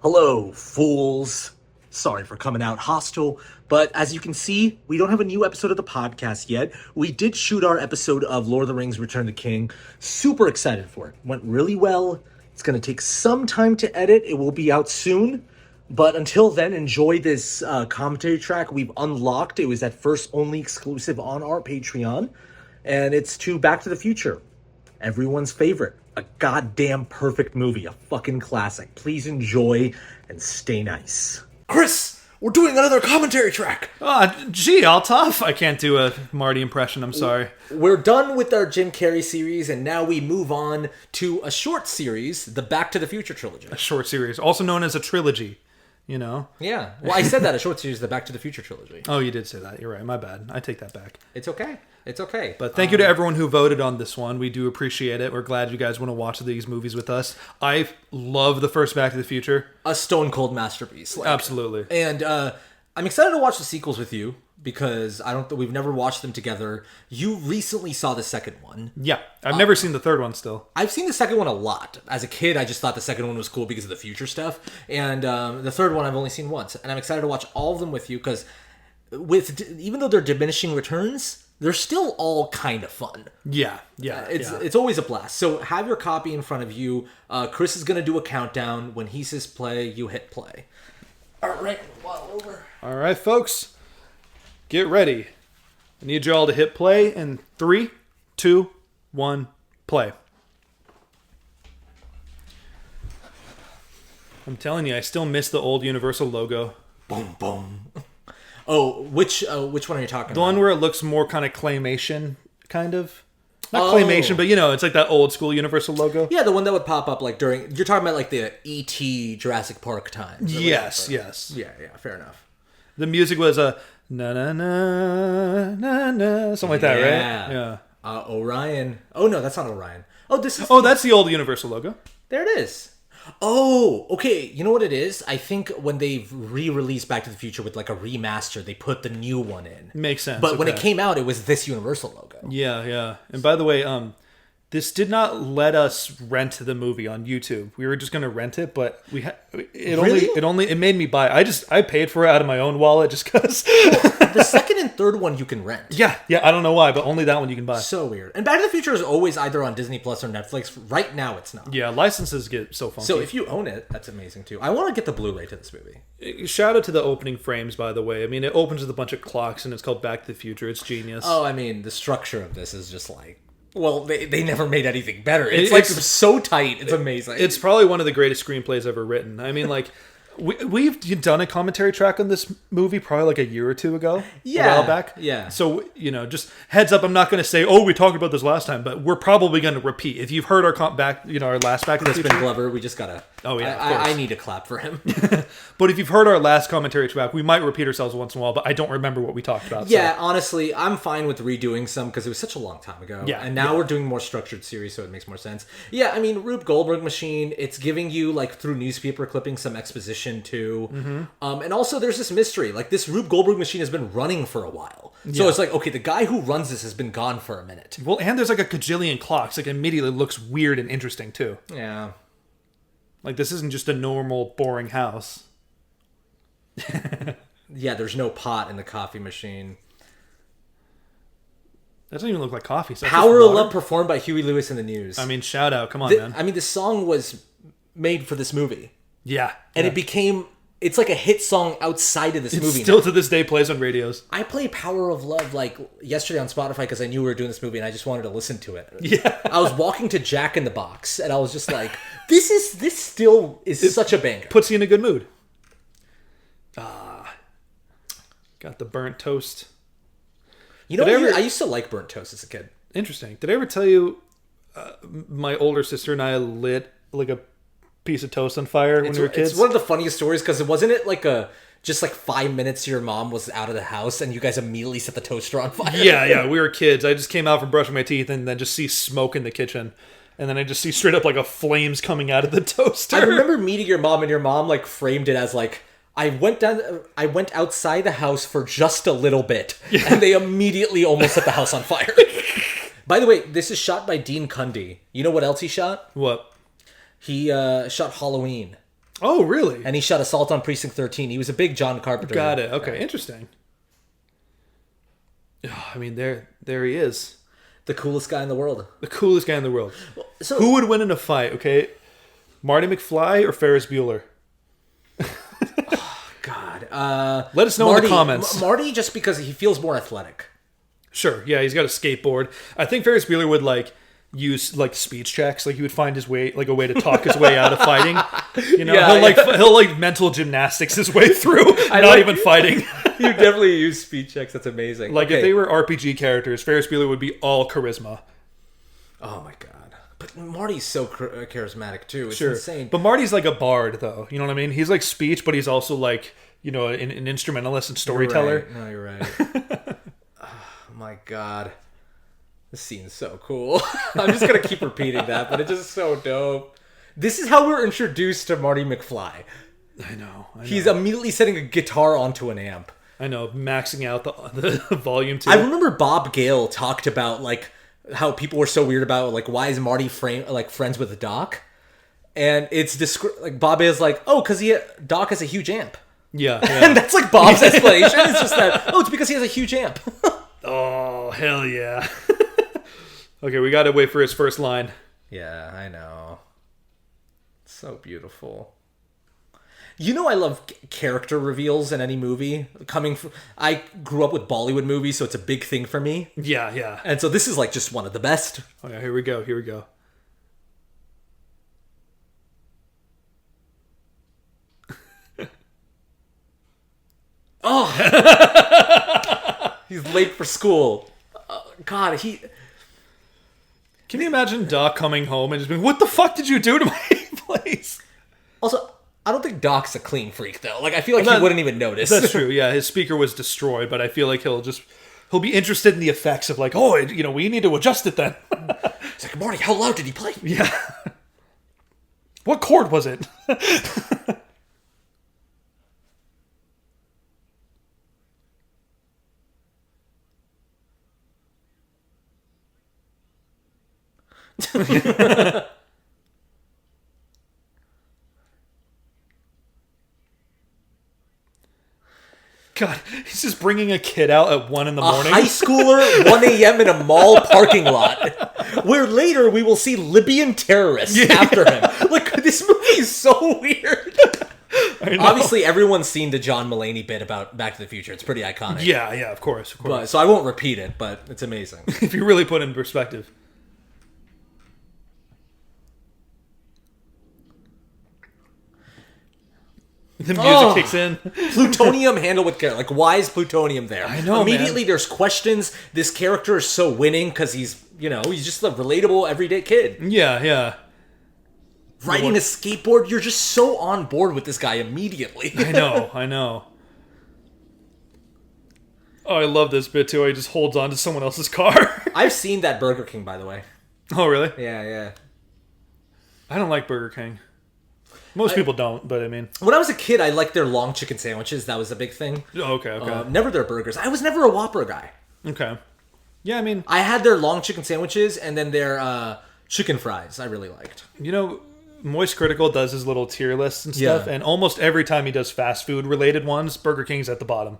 Hello, fools. Sorry for coming out hostile, but as you can see, we don't have a new episode of the podcast yet. We did shoot our episode of Lord of the Rings Return of the King. Super excited for it. Went really well. It's going to take some time to edit. It will be out soon. But until then, enjoy this commentary track we've unlocked. It was at first only exclusive on our Patreon, and it's to Back to the Future, everyone's favorite. A goddamn perfect movie, a fucking classic. Please enjoy and stay nice. Chris, we're doing another commentary track. Gee, Altaf. I can't do a Marty impression, I'm sorry. We're done with our Jim Carrey series, and now we move on to a short series, the Back to the Future trilogy. A short series, also known as a trilogy, you know? Yeah. Well, I said that, a short series, the Back to the Future trilogy. Oh, you did say that. You're right. My bad. I take that back. It's okay. It's okay. But thank you to everyone who voted on this one. We do appreciate it. We're glad you guys want to watch these movies with us. I love the first Back to the Future. A stone cold masterpiece. Absolutely. And I'm excited to watch the sequels with you because we've never watched them together. You recently saw the second one. Yeah. I've never seen the third one still. I've seen the second one a lot. As a kid, I just thought the second one was cool because of the future stuff. And the third one I've only seen once. And I'm excited to watch all of them with you because even though they're diminishing returns, they're still all kind of fun. Yeah. It's always a blast. So have your copy in front of you. Chris is going to do a countdown. When he says play, you hit play. All right, well over. All right, folks. Get ready. I need you all to hit play in 3, 2, 1, play. I'm telling you, I still miss the old Universal logo. Boom, boom. Oh, which one are you talking about? The one where it looks more kind of claymation, kind of. Not claymation, but it's like that old school Universal logo. Yeah, the one that would pop up like during. You're talking about like the E.T. Jurassic Park times. Yes. Yeah, fair enough. The music was a na na na na na something like that, right? Yeah. Orion. Oh no, that's not Orion. Oh, this is. Oh, that's the old Universal logo. There it is. Oh, okay. You know what it is? I think when they re-released Back to the Future with like a remaster, they put the new one in. Makes sense. But when it came out, it was this Universal logo. Yeah. And by the way, this did not let us rent the movie on YouTube. We were just going to rent it, but it made me buy it. I paid for it out of my own wallet just because. The second and third one you can rent. Yeah. I don't know why, but only that one you can buy. So weird. And Back to the Future is always either on Disney Plus or Netflix. Right now, it's not. Yeah, licenses get so funky. So if you own it, that's amazing too. I want to get the Blu-ray to this movie. Shout out to the opening frames, by the way. I mean, it opens with a bunch of clocks, and it's called Back to the Future. It's genius. Oh, I mean, the structure of this is just like. Well, they never made anything better. It's so tight. It's amazing. It's probably one of the greatest screenplays ever written. I mean, like, we've done a commentary track on this movie probably like a year or two ago. Yeah. A while back. Yeah. So, just heads up, I'm not going to say, oh, we talked about this last time, but we're probably going to repeat. If you've heard our our last Back to the Future. Crispin Glover, we just got to... Oh, yeah, I need a clap for him. But if you've heard our last commentary track, we might repeat ourselves once in a while, but I don't remember what we talked about. Yeah, honestly, I'm fine with redoing some because it was such a long time ago. Yeah. And now we're doing more structured series, so it makes more sense. Yeah, I mean, Rube Goldberg machine, it's giving you, like, through newspaper clippings, some exposition, too. Mm-hmm. And also, there's this mystery. Like, this Rube Goldberg machine has been running for a while. So it's like, okay, the guy who runs this has been gone for a minute. Well, and there's, like, a gajillion clocks. Like, it immediately looks weird and interesting, too. Yeah. Like, this isn't just a normal, boring house. Yeah, there's no pot in the coffee machine. That doesn't even look like coffee. So Power of Love performed by Huey Lewis and the News. I mean, shout out. Come on, man. I mean, the song was made for this movie. Yeah. And it became... It's like a hit song outside of this movie. Still to this day plays on radios. I played Power of Love like yesterday on Spotify because I knew we were doing this movie and I just wanted to listen to it. Yeah. I was walking to Jack in the Box and I was just like, this still is such a banger. Puts you in a good mood. Got the burnt toast. You know, I used to like burnt toast as a kid. Interesting. Did I ever tell you my older sister and I lit like a piece of toast on fire when we were kids? It's one of the funniest stories because wasn't it like just like 5 minutes your mom was out of the house and you guys immediately set the toaster on fire? Yeah, we were kids. I just came out from brushing my teeth and then just see smoke in the kitchen. And then I just see straight up like a flames coming out of the toaster. I remember meeting your mom and your mom like framed it as like, I went outside the house for just a little bit and they immediately almost set the house on fire. By the way, this is shot by Dean Cundy. You know what else he shot? What? He shot Halloween. Oh, really? And he shot Assault on Precinct 13. He was a big John Carpenter. Got it. Okay, guy. interesting. I mean, there he is. The coolest guy in the world. The coolest guy in the world. So Who would win in a fight, okay? Marty McFly or Ferris Bueller? God. Let us know in the comments. Marty, just because he feels more athletic. Sure, yeah, he's got a skateboard. I think Ferris Bueller would, like, use, like, speech checks. Like, he would find his way, like, a way to talk his way out of fighting. You know, Yeah, he'll mental gymnastics his way through, not even fighting. You definitely use speed checks. That's amazing. Like, if they were RPG characters, Ferris Bueller would be all charisma. Oh my god. But Marty's so charismatic too. It's Sure. insane. But Marty's like a bard, though. You know what I mean? He's like speech, but he's also like, you know, an instrumentalist and storyteller. You're right. No, you're right. Oh my god. This scene's so cool. I'm just going to keep repeating that, but it's just so dope. This is how we're introduced to Marty McFly. I know. He's immediately setting a guitar onto an amp. I know, maxing out the volume too. I remember Bob Gale talked about, like, how people were so weird about, like, why is Marty friends with Doc? And it's like Bob is like, oh, because Doc has a huge amp. Yeah. And that's like Bob's explanation. It's just that, oh, it's because he has a huge amp. Oh, hell yeah. Okay, we gotta wait for his first line. Yeah, I know. So beautiful. You know, I love character reveals in any movie. I grew up with Bollywood movies, so it's a big thing for me. Yeah. And so this is like just one of the best. Oh yeah, here we go. Oh! He's late for school. God, Can you imagine Doc coming home and just being, what the fuck did you do to my place? Also, I don't think Doc's a clean freak, though. Like, I feel like he wouldn't even notice. That's true, yeah. His speaker was destroyed, but I feel like he'll be interested in the effects of, like, oh, you know, we need to adjust it then. It's like, Marty, how loud did he play? Yeah. What chord was it? God, he's just bringing a kid out at 1 a.m. A high schooler, 1 a.m. in a mall parking lot, where later we will see Libyan terrorists after him. Like, this movie is so weird. Obviously, everyone's seen the John Mulaney bit about Back to the Future. It's pretty iconic. Yeah, of course. So I won't repeat it, but it's amazing. If you really put it in perspective. The music kicks in. Plutonium handled with care. Like, why is plutonium there? I know, Immediately, man. there's questions. This character is so winning because he's just a relatable, everyday kid. Yeah. Riding a skateboard, you're just so on board with this guy immediately. I know. Oh, I love this bit, too. He just holds on to someone else's car. I've seen that Burger King, by the way. Oh, really? Yeah. I don't like Burger King. Most people don't, but I mean... When I was a kid, I liked their long chicken sandwiches. That was a big thing. Oh, okay. Never their burgers. I was never a Whopper guy. Okay. Yeah, I mean... I had their long chicken sandwiches and then their chicken fries I really liked. You know, Moist Critical does his little tier lists and stuff, Yeah. and almost every time he does fast food related ones, Burger King's at the bottom.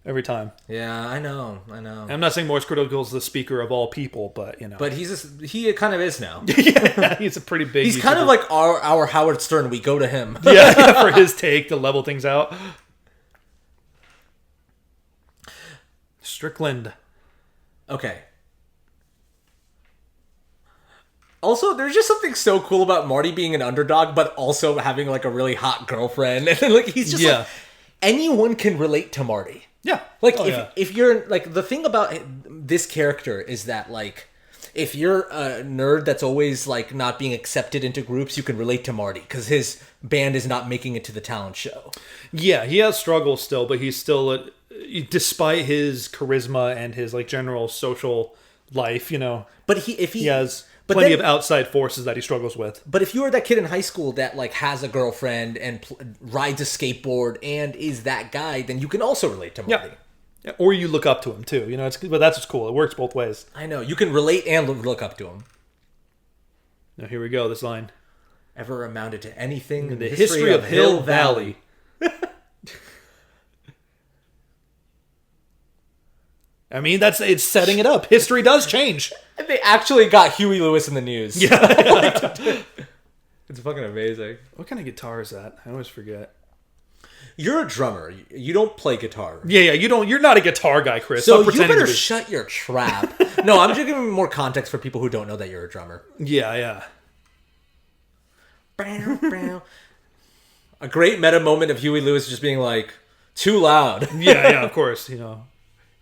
Every time. Yeah, I know. I'm not saying Moist Critical is the speaker of all people, but, you know. But he kind of is now. Yeah, he's a pretty big... He's kind of like our Howard Stern. We go to him. yeah, for his take to level things out. Strickland. Okay. Also, there's just something so cool about Marty being an underdog, but also having like a really hot girlfriend, and then, like, he's just like, anyone can relate to Marty. Yeah. Like, if you're, like, the thing about this character is that, like, if you're a nerd that's always, like, not being accepted into groups, you can relate to Marty, because his band is not making it to the talent show. Yeah, he has struggles still, but he's still, despite his charisma and his, like, general social life, you know. But he has plenty of outside forces that he struggles with. But if you're that kid in high school that, like, has a girlfriend and rides a skateboard and is that guy, then you can also relate to Marty. Yeah. Or you look up to him too, you know. But that's what's cool. It works both ways. I know, you can relate and look up to him. Now here we go. This line. ever amounted to anything in The history of Hill Valley. I mean, it's setting it up. History does change. And they actually got Huey Lewis in the news. Yeah. It's fucking amazing. What kind of guitar is that? I always forget. You're a drummer. You don't play guitar. Yeah, you're not a guitar guy, Chris. So Stop you pretending better to be. shut your trap. No, I'm just giving more context for people who don't know that you're a drummer. Yeah. A great meta moment of Huey Lewis just being like, too loud. Yeah, of course.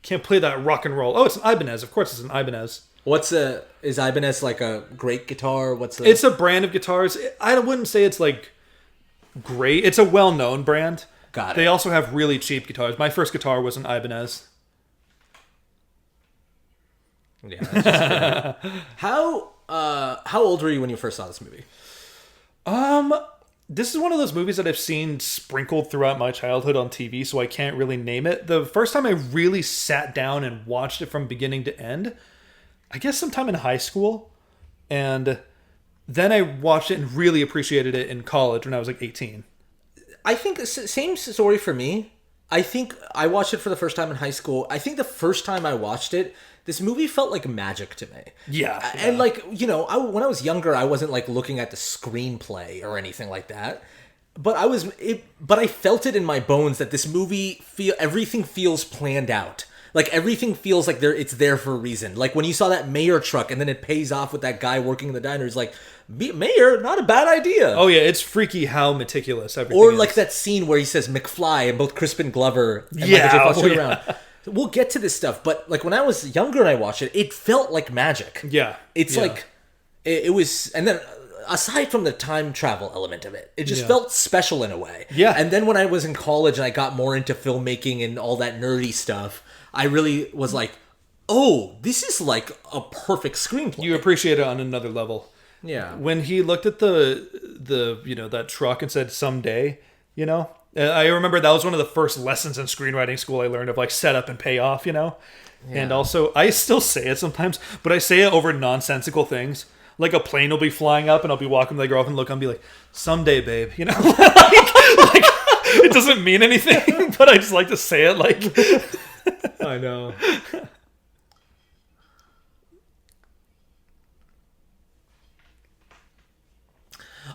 Can't play that rock and roll. Oh, it's an Ibanez. Of course it's an Ibanez. Is Ibanez like a great guitar? It's a brand of guitars. I wouldn't say it's like great. It's a well-known brand. Got it. They also have really cheap guitars. My first guitar was an Ibanez. Yeah. That's just how old were you when you first saw this movie? This is one of those movies that I've seen sprinkled throughout my childhood on TV, so I can't really name it. The first time I really sat down and watched it from beginning to end, I guess sometime in high school. And then I watched it and really appreciated it in college when I was like 18. I think same story for me. I think I watched it for the first time in high school. I think the first time I watched it, this movie felt like magic to me. Yeah. And like, when I was younger, I wasn't like looking at the screenplay or anything like that. But I felt it in my bones that this movie everything feels planned out. Like everything feels like it's there for a reason. Like when you saw that mayor truck and then it pays off with that guy working in the diner, it's like, mayor, not a bad idea. Oh yeah, it's freaky how meticulous everything Or is. like that scene where he says McFly and both Crispin Glover and Yeah, Michael J. Fox turn yeah. around. We'll get to this stuff, but like when I was younger and I watched it, it felt like magic. Yeah. It's Yeah. like it was, and then aside from the time travel element of it, it just Yeah. felt special in a way. Yeah. And then when I was in college and I got more into filmmaking and all that nerdy stuff, I really was like, oh, this is like a perfect screenplay. You appreciate it on another level. Yeah. When he looked at the that truck and said someday, I remember that was one of the first lessons in screenwriting school I learned of like setup and payoff, And also I still say it sometimes, but I say it over nonsensical things. Like a plane will be flying up and I'll be walking with my girlfriend and look and be like, someday, babe, like it doesn't mean anything, but I just like to say it like I know.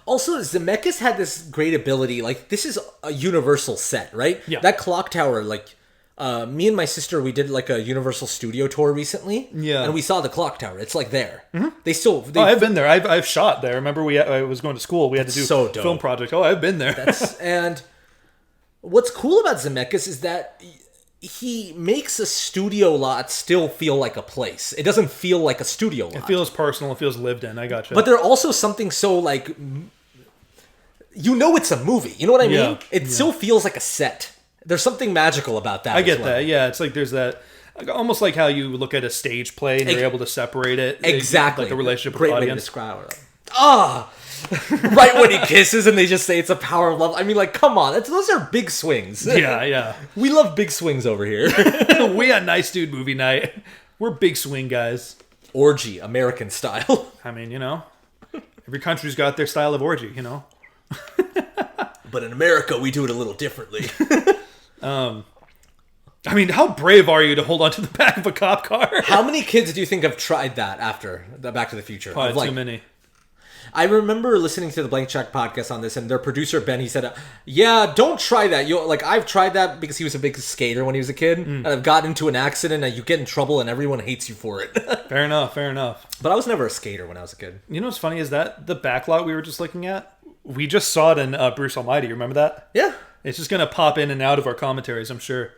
Also, Zemeckis had this great ability. Like, this is a Universal set, right? Yeah. That clock tower, like, me and my sister, we did like a Universal Studio tour recently. Yeah. And we saw the clock tower. It's like there. Mm-hmm. They I've been there. I've shot there. Remember I was going to school. We had to do so dope. film project. Oh, I've been there. And what's cool about Zemeckis is that he makes a studio lot still feel like a place. It doesn't feel like a studio lot. It feels personal. It feels lived in. I gotcha. But there's also something so like, it's a movie. You know what I mean? Yeah. It still feels like a set. There's something magical about that. I get as well. that. Yeah, it's like there's that, almost like how you look at a stage play and you're able to separate it. Exactly. Like the relationship Great with the way to audience. describe it. Right when he kisses and they just say it's a power of love. I mean, like, come on. Those are big swings. Yeah. We love big swings over here. We got Nice Dude movie night. We're big swing guys. Orgy, American style. I mean, every country's got their style of orgy, But in America, we do it a little differently. I mean, how brave are you to hold onto the back of a cop car? How many kids do you think have tried that after the Back to the Future? Probably too many. I remember listening to the Blank Check podcast on this, and their producer Ben, he said, "Yeah, don't try that. I've tried that because he was a big skater when he was a kid, and I've gotten into an accident, and you get in trouble, and everyone hates you for it." Fair enough. But I was never a skater when I was a kid. You know what's funny is that the backlot we were just looking at, we just saw it in Bruce Almighty. Remember that? Yeah, It's just gonna pop in and out of our commentaries, I'm sure.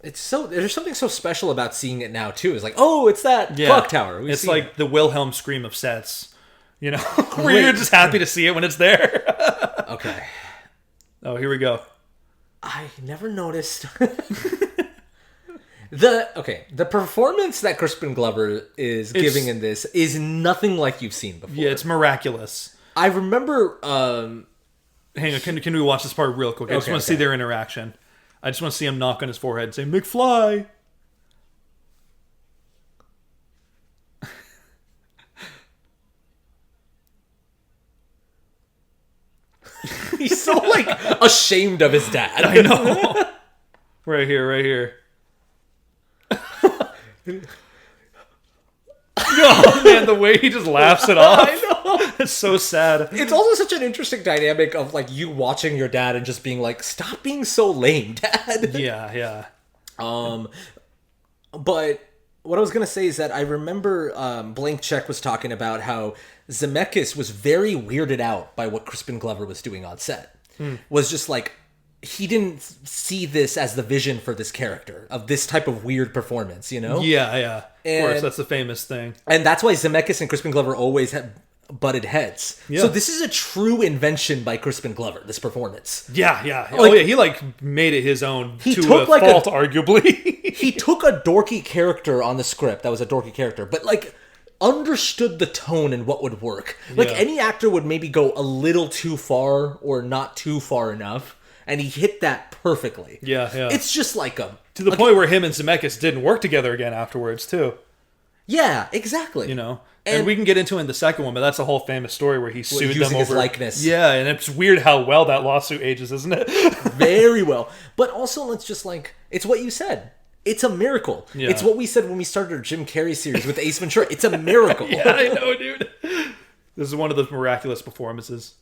There's something so special about seeing it now too. It's like, oh, it's that clock tower. It's like the Wilhelm scream of sets. Where you're just happy to see it when it's there. Okay. Oh, here we go. I never noticed. The performance that Crispin Glover is giving in this is nothing like you've seen before. Yeah, it's miraculous. I remember. Hang on, can we watch this part real quick? I just want to see their interaction. I just want to see him knock on his forehead and say, McFly! He's so like ashamed of his dad. I know. Right here. Oh man, the way he just laughs it off. I know. It's so sad. It's also such an interesting dynamic of like you watching your dad and just being like, "Stop being so lame, Dad." Yeah. But what I was gonna say is that I remember Blank Check was talking about how Zemeckis was very weirded out by what Crispin Glover was doing on set. Was just like he didn't see this as the vision for this character of this type of weird performance, you know? Yeah. And- Of course, that's the famous thing. And that's why Zemeckis and Crispin Glover always had butted heads. Yeah. So this is a true invention by Crispin Glover, this performance. Yeah. Like- He like made it his own He to took, a like, fault, arguably. He took a dorky character on the script that was a dorky character, but like understood the tone and what would work. Like Yeah. any actor would maybe go a little too far or not too far enough, and he hit that perfectly. Yeah. It's just like a To the point where him and Zemeckis didn't work together again afterwards, too. yeah, exactly. You know? And we can get into it in the second one, but that's a whole famous story where he sued them using his over likeness. Yeah, and it's weird how well that lawsuit ages, isn't it? Very well. But also, let's just like, it's what you said. It's a miracle. Yeah. It's what we said when we started our Jim Carrey series with Ace Ventura. It's a miracle. Yeah, I know, dude. This is one of those miraculous performances.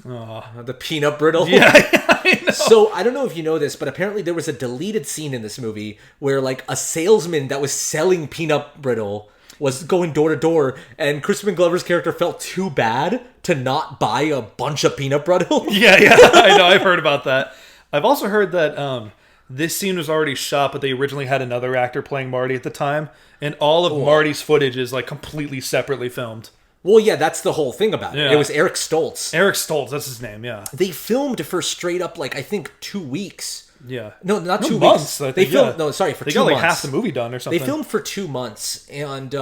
The peanut brittle. Yeah, I know. So I don't know if you know this, but apparently there was a deleted scene in this movie where like a salesman that was selling peanut brittle was going door to door, and Crispin Glover's character felt too bad to not buy a bunch of peanut brittle. Yeah, I know. I've heard about that. I've also heard that this scene was already shot, but they originally had another actor playing Marty at the time, and all of Marty's footage is like completely separately filmed. Well, yeah, that's the whole thing about it. Yeah. It was Eric Stoltz. Eric Stoltz, that's his name. Yeah, They filmed for straight up like I think 2 weeks. yeah. No, not No, 2 months, weeks. I They think, filmed yeah. no, sorry, for They 2 got like months. half the movie done or something. They filmed for 2 months, and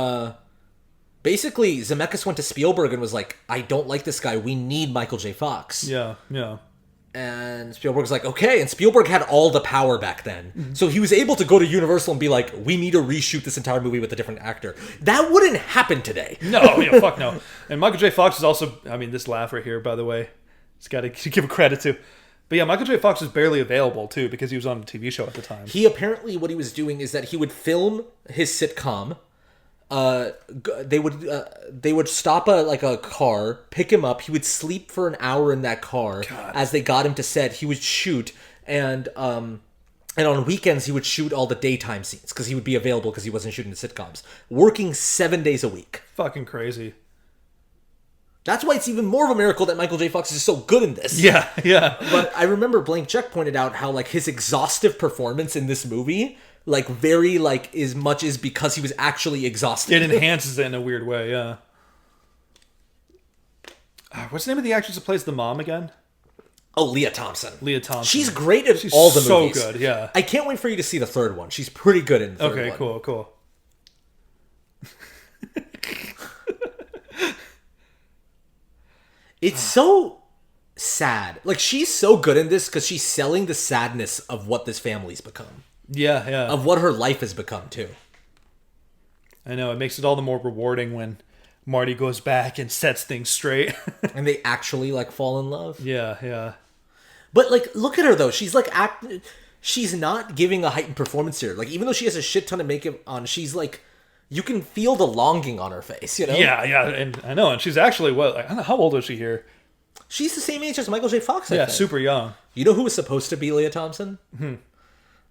basically Zemeckis went to Spielberg and was like, "I don't like this guy. We need Michael J. Fox." Yeah. And Spielberg's like, "Okay." And Spielberg had all the power back then, so he was able to go to Universal and be like, "We need to reshoot this entire movie with a different actor." That wouldn't happen today. No, yeah, fuck no. And Michael J. Fox is also, I mean, this laugh right here, by the way, it's got to give credit to. But yeah, Michael J. Fox was barely available, too, because he was on a TV show at the time. He apparently, what he was doing is that he would film his sitcom. They would stop a car, pick him up. He would sleep for an hour in that car. God. As they got him to set. He would shoot, and on weekends he would shoot all the daytime scenes because he would be available because he wasn't shooting the sitcoms. Working 7 days a week. Fucking crazy. That's why it's even more of a miracle that Michael J. Fox is so good in this. Yeah. But I remember Blank Check pointed out how like his exhaustive performance in this movie, like very like as much is because he was actually exhausted. It enhances it in a weird way, yeah. What's the name of the actress that plays the mom again? Oh, Leah Thompson. Leah Thompson. She's great at She's all the so movies. good, yeah. I can't wait for you to see the third one. She's pretty good in the third one. Okay, cool. It's so sad. Like, she's so good in this because she's selling the sadness of what this family's become. Yeah. Of what her life has become, too. I know, it makes it all the more rewarding when Marty goes back and sets things straight. And they actually, like, fall in love. Yeah. But, like, look at her, though. She's, like, she's not giving a heightened performance here. Like, even though she has a shit ton of makeup on, she's, like, you can feel the longing on her face, you know? Yeah, and I know, and she's actually, what, like, I don't know, how old is she here? She's the same age as Michael J. Fox, I Yeah, think. super young. You know who was supposed to be Leah Thompson?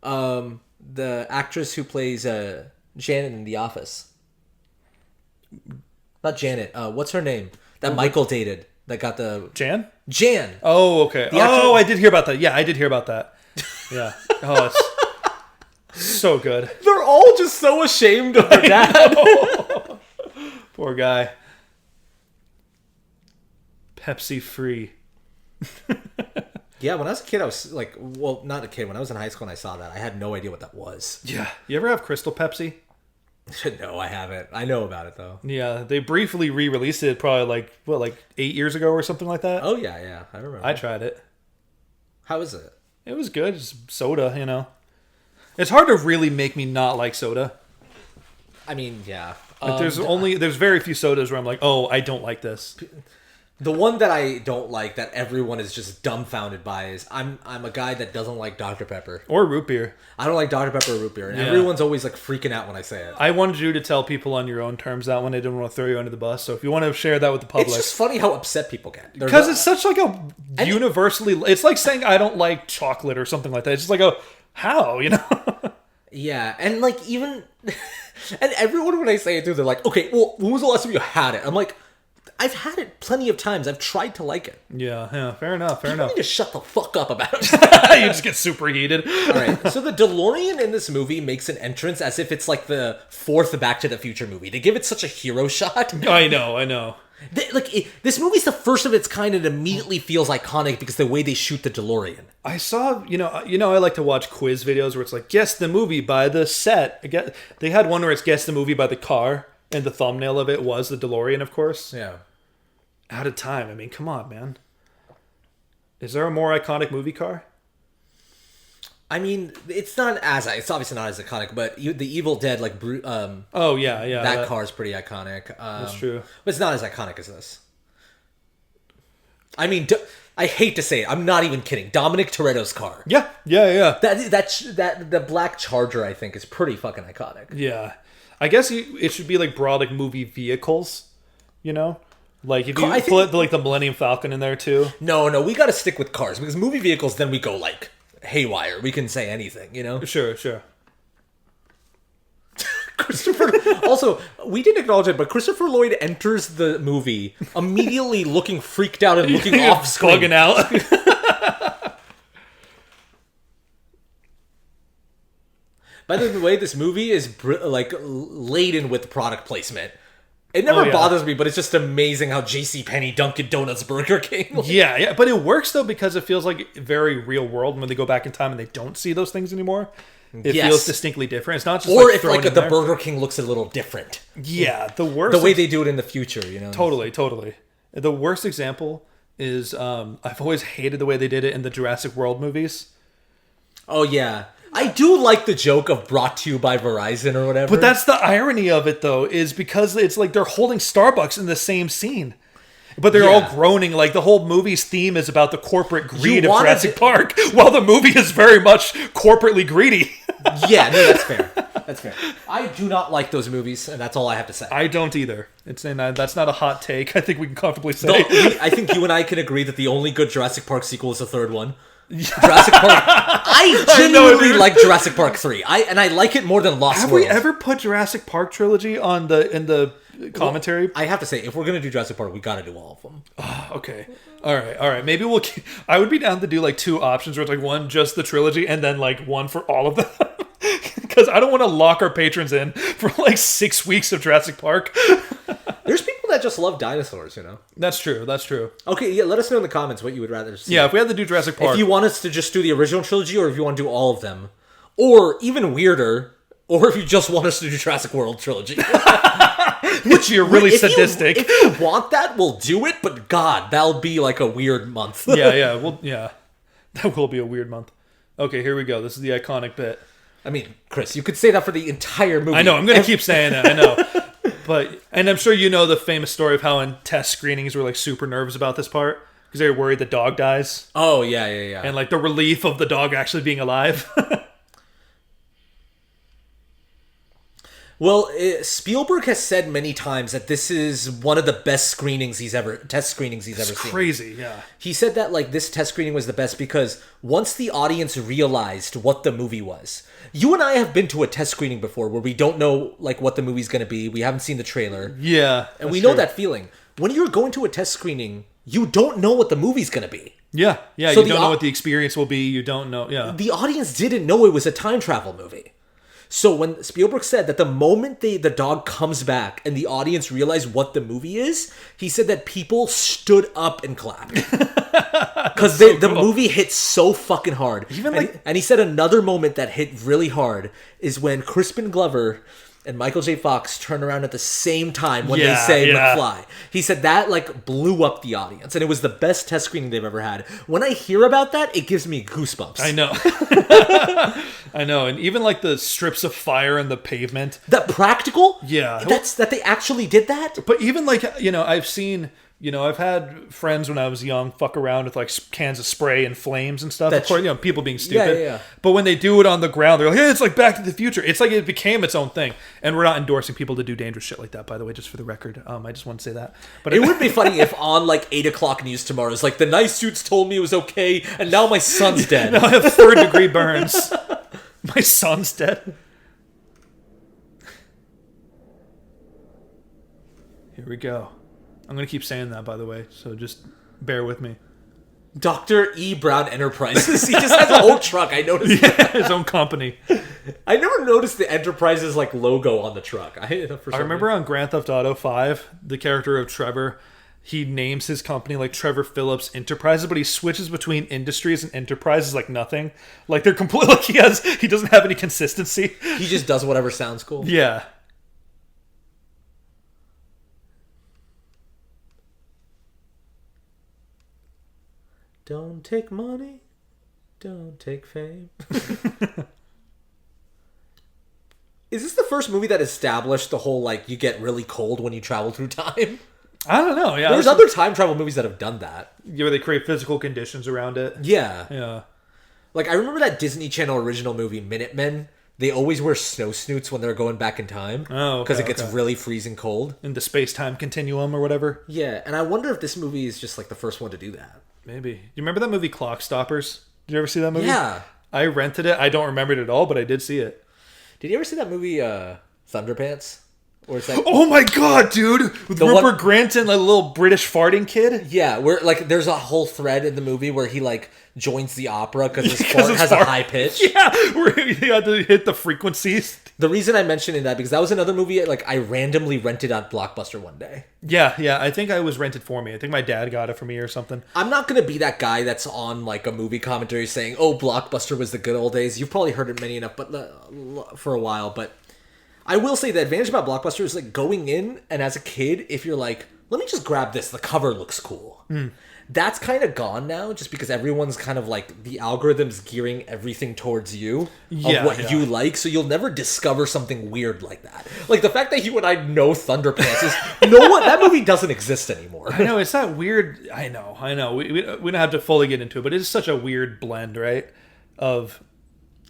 The actress who plays Janet in The Office. Not Janet. What's her name? That Michael dated. That got the... Jan? Jan. Oh, okay. actual- Oh, I did hear about that. Yeah, I did hear about that. Yeah. Oh, it's so good. They're all just so ashamed of their dad. Poor guy. Pepsi free. Yeah, when I was a kid, I was like... Well, not a kid. When I was in high school and I saw that, I had no idea what that was. Yeah. You ever have Crystal Pepsi? No, I haven't. I know about it, though. Yeah, they briefly re-released it probably like 8 years ago or something like that. Oh, yeah. I remember. I tried it. How is it? It was good. Just soda, you know. It's hard to really make me not like soda. I mean, yeah. Like there's very few sodas where I'm like, oh, I don't like this. The one that I don't like that everyone is just dumbfounded by is I'm a guy that doesn't like Dr. Pepper. Or root beer. I don't like Dr. Pepper or root beer. And everyone's always like freaking out when I say it. I wanted you to tell people on your own terms that one. I didn't want to throw you under the bus. So if you want to share that with the public. It's just funny how upset people get. Because it's such like a universally... It's like saying I don't like chocolate or something like that. It's just like, how? You know? Yeah, and like even... and everyone when I say it too, they're like, okay, well, when was the last time you had it? I'm like... I've had it plenty of times. I've tried to like it. Yeah, fair enough. You need to shut the fuck up about it. You just get super heated. All right. So the DeLorean in this movie makes an entrance as if it's like the fourth Back to the Future movie. They give it such a hero shot. I know. This movie's the first of its kind and immediately feels iconic because the way they shoot the DeLorean. I saw, I like to watch quiz videos where it's like, guess the movie by the set. They had one where it's guess the movie by the car, and the thumbnail of it was the DeLorean, of course. Yeah. Out of time. I mean, come on, man. Is there a more iconic movie car? I mean, it's obviously not as iconic, but the Evil Dead, like, oh yeah, that car is pretty iconic. That's true. But it's not as iconic as this. I mean, I hate to say it, I'm not even kidding. Dominic Toretto's car. Yeah. That the black Charger, I think, is pretty fucking iconic. Yeah. I guess it should be like broad like movie vehicles, Like if you put like the Millennium Falcon in there too. No, we got to stick with cars because movie vehicles. Then we go like haywire. We can say anything, Sure. Christopher. Also, we didn't acknowledge it, but Christopher Lloyd enters the movie immediately looking freaked out and looking off screen, bugging out. By the way, this movie is like laden with product placement. It never bothers me, but it's just amazing how JCPenney, Dunkin' Donuts, Burger King. Yeah, but it works though because it feels like very real world when they go back in time and they don't see those things anymore. It feels distinctly different. It's not just or if like the Burger King looks a little different. Yeah, the worst. The way they do it in the future, Totally. The worst example is I've always hated the way they did it in the Jurassic World movies. Oh yeah. I do like the joke of brought to you by Verizon or whatever. But that's the irony of it, though, is because it's like they're holding Starbucks in the same scene. But they're all groaning. Like the whole movie's theme is about the corporate greed of Jurassic Park, while the movie is very much corporately greedy. Yeah, no, that's fair. I do not like those movies, and that's all I have to say. I don't either. That's not a hot take. I think we can comfortably say. I think you and I can agree that the only good Jurassic Park sequel is the third one. Jurassic Park. I genuinely like Jurassic Park 3. I like it more than Lost World. Have we ever put Jurassic Park trilogy in the commentary? Well, I have to say, if we're gonna do Jurassic Park, we gotta do all of them. Okay. All right. Maybe I would be down to do like two options, where it's like one just the trilogy, and then like one for all of them. Because I don't want to lock our patrons in for like 6 weeks of Jurassic Park. There's people that just love dinosaurs, That's true. Okay, yeah, let us know in the comments what you would rather see. Yeah, if we had to do Jurassic Park. If you want us to just do the original trilogy, or if you want to do all of them. Or, even weirder, or if you just want us to do Jurassic World trilogy. Which you're really sadistic. If you want that, we'll do it, but God, that'll be like a weird month. Yeah. That will be a weird month. Okay, here we go. This is the iconic bit. I mean, Chris, you could say that for the entire movie. I know, I'm going to keep saying that, I know. And I'm sure you know the famous story of how in test screenings we're like super nervous about this part because they were worried the dog dies. Oh, yeah. And like the relief of the dog actually being alive. Well, Spielberg has said many times that this is one of the best test screenings he's ever seen. Crazy, yeah. He said that like this test screening was the best because once the audience realized what the movie was. You and I have been to a test screening before where we don't know like what the movie's going to be. We haven't seen the trailer. Yeah. And we know that feeling. When you're going to a test screening, you don't know what the movie's going to be. Yeah, So you don't know what the experience will be. You don't know, The audience didn't know it was a time travel movie. So when Spielberg said that the moment the dog comes back and the audience realized what the movie is, he said that people stood up and clapped. Because the movie hit so fucking hard. And he said another moment that hit really hard is when Crispin Glover and Michael J. Fox turn around at the same time when they say McFly. He said that like blew up the audience, and it was the best test screening they've ever had. When I hear about that, it gives me goosebumps. I know. I know, and even like the strips of fire in the pavement. That practical? Yeah. That they actually did that? But even like, I've seen... I've had friends when I was young fuck around with like cans of spray and flames and stuff. Of course, people being stupid. Yeah. But when they do it on the ground, they're like, hey, it's like Back to the Future. It's like it became its own thing. And we're not endorsing people to do dangerous shit like that, by the way, just for the record. I just want to say that. But it would be funny if on like 8 o'clock news tomorrow, it's like the nice suits told me it was okay, and now my son's dead. Now I have 3rd-degree burns. My son's dead. Here we go. I'm going to keep saying that, by the way, so just bear with me. Dr. E. Brown Enterprises. He just has a whole truck. I noticed that. His own company. I never noticed the Enterprises like logo on the truck. I remember on Grand Theft Auto 5, the character of Trevor, he names his company like Trevor Phillips Enterprises, but he switches between industries and enterprises like nothing. Like they're completely he doesn't have any consistency. He just does whatever sounds cool. Yeah. Don't take money, don't take fame. Is this the first movie that established the whole, like, you get really cold when you travel through time? I don't know, yeah. There's other time travel movies that have done that. Yeah, where they create physical conditions around it. Yeah. Yeah. Like, I remember that Disney Channel original movie, Minutemen. They always wear snow snoots when they're going back in time. Oh, okay. Because it gets really freezing cold. In the space-time continuum or whatever. Yeah, and I wonder if this movie is just, like, the first one to do that. Maybe. You remember that movie Clock Stoppers? Did you ever see that movie? Yeah. I rented it. I don't remember it at all, but I did see it. Did you ever see that movie, Thunderpants? Or it's like, oh my god, dude! With Rupert Grint and like a little British farting kid? Yeah, where like there's a whole thread in the movie where he like joins the opera because his fart has a high pitch. Yeah, where he had to hit the frequencies. The reason I mentioned that because that was another movie like I randomly rented on Blockbuster one day. Yeah, I think I was rented for me. I think my dad got it for me or something. I'm not gonna be that guy that's on like a movie commentary saying, "Oh, Blockbuster was the good old days." You've probably heard it many enough, but for a while. But I will say the advantage about Blockbuster is like going in and as a kid, if you're like, "Let me just grab this. The cover looks cool." That's kind of gone now, just because everyone's kind of like the algorithm's gearing everything towards you of what you like, so you'll never discover something weird like that. Like the fact that you and I know Thunderpants is that movie doesn't exist anymore. I know it's that weird. I know. We don't have to fully get into it, but it's such a weird blend, right? Of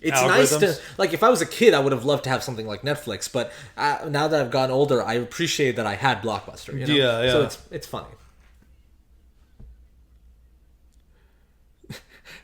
it's algorithms. Nice to like. If I was a kid, I would have loved to have something like Netflix, but now that I've gotten older, I appreciate that I had Blockbuster. You know? Yeah. So it's funny.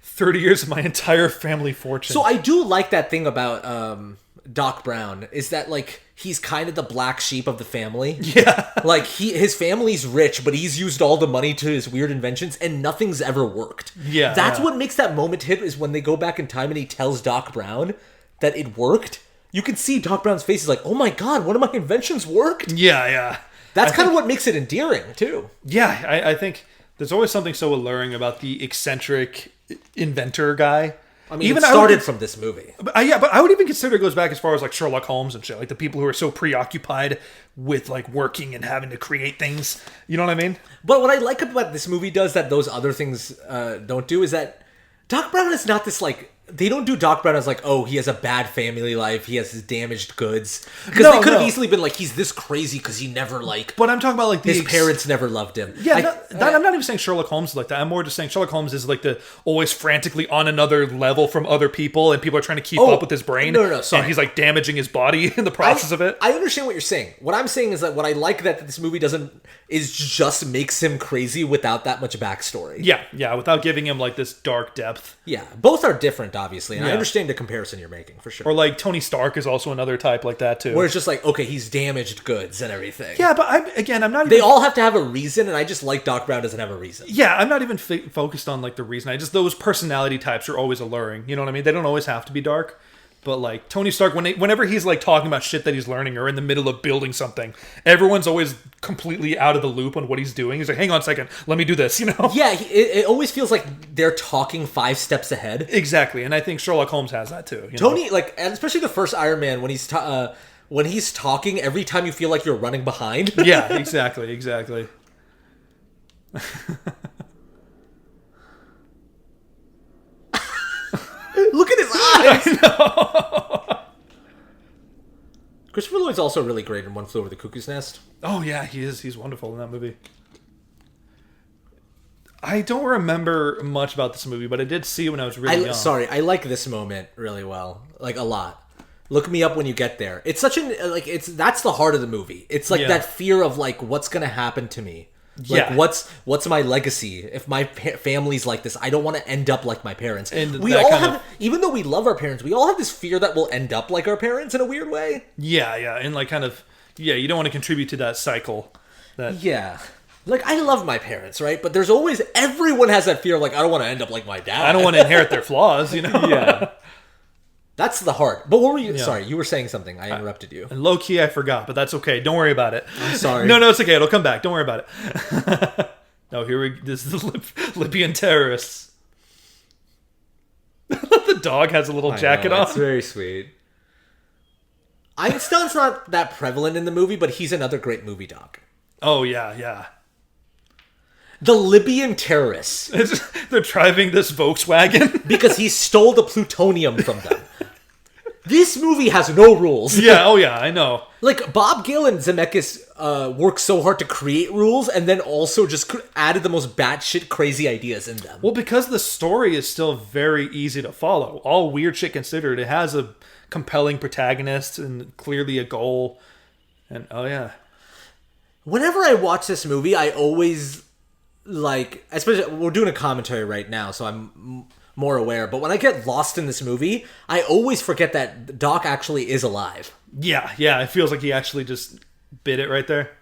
30 years of my entire family fortune. So I do like that thing about Doc Brown is that like he's kind of the black sheep of the family. Yeah. Like his family's rich, but he's used all the money to his weird inventions and nothing's ever worked. Yeah. That's what makes that moment hit is when they go back in time and he tells Doc Brown that it worked. You can see Doc Brown's face is like, "Oh my god, one of my inventions worked." Yeah. That's kind of what makes it endearing too. Yeah, I think there's always something so alluring about the eccentric inventor guy. I mean, even it started from this movie. But I would even consider it goes back as far as like Sherlock Holmes and shit. Like the people who are so preoccupied with like working and having to create things. You know what I mean? But what I like about this movie does that those other things don't do is that Doc Brown is not this like... They don't do Doc Brown as like, oh, he has a bad family life, he has his damaged goods. Because they could have easily been like, he's this crazy because he never like... But I'm talking about like his parents never loved him. Yeah, I'm not even saying Sherlock Holmes is like that. I'm more just saying Sherlock Holmes is like the always frantically on another level from other people, and people are trying to keep up with his brain. No, sorry. And he's like damaging his body in the process of it. I understand what you're saying. What I'm saying is that what I like that this movie doesn't is just makes him crazy without that much backstory. Yeah, without giving him like this dark depth. Yeah, both are different, obviously, and I understand the comparison you're making for sure. Or like Tony Stark is also another type like that too, where it's just like, okay, he's damaged goods and everything. Yeah, but I'm not. They all have to have a reason, and I just like Doc Brown doesn't have a reason. Yeah, I'm not even focused on like the reason. Those personality types are always alluring. You know what I mean? They don't always have to be dark. But like Tony Stark, whenever he's like talking about shit that he's learning or in the middle of building something, everyone's always completely out of the loop on what he's doing. He's like, "Hang on a second, let me do this." You know? Yeah, it always feels like they're talking 5 steps ahead. Exactly, and I think Sherlock Holmes has that too. Tony, like, and especially the first Iron Man when he's when he's talking, every time you feel like you're running behind. Yeah, exactly. Look at his eyes. I know. Christopher Lloyd's also really great in One Flew Over the Cuckoo's Nest. Oh yeah, he is. He's wonderful in that movie. I don't remember much about this movie, but I did see it when I was really young. Sorry, I like this moment really well, like a lot. Look me up when you get there. It's such that's the heart of the movie. It's like that fear of like what's gonna happen to me. Like what's my legacy if my family's like this? I don't want to end up like my parents. And we all have, even though we love our parents, we all have this fear that we'll end up like our parents in a weird way. Yeah, and like kind of you don't want to contribute to that cycle. Like, I love my parents, right? But there's always... Everyone has that fear of, like, I don't want to end up like my dad. I don't want to inherit their flaws, you know? Yeah. That's the heart. But what were you... Yeah. Sorry, you were saying something. I interrupted you. And low-key, I forgot, but that's okay. Don't worry about it. I'm sorry. No, it's okay. It'll come back. Don't worry about it. No, this is the Libyan terrorists. The dog has a little jacket on. It's very sweet. Einstein's not that prevalent in the movie, but he's another great movie dog. Oh, yeah. The Libyan terrorists. They're driving this Volkswagen. Because he stole the plutonium from them. This movie has no rules. Yeah, I know. Like, Bob Gale and Zemeckis worked so hard to create rules and then also just added the most batshit crazy ideas in them. Well, because the story is still very easy to follow. All weird shit considered, it has a compelling protagonist and clearly a goal. And, whenever I watch this movie, I always... like, especially we're doing a commentary right now, so I'm more aware, but when I get lost in this movie, I always forget that Doc actually is alive. Yeah, it feels like he actually just bit it right there.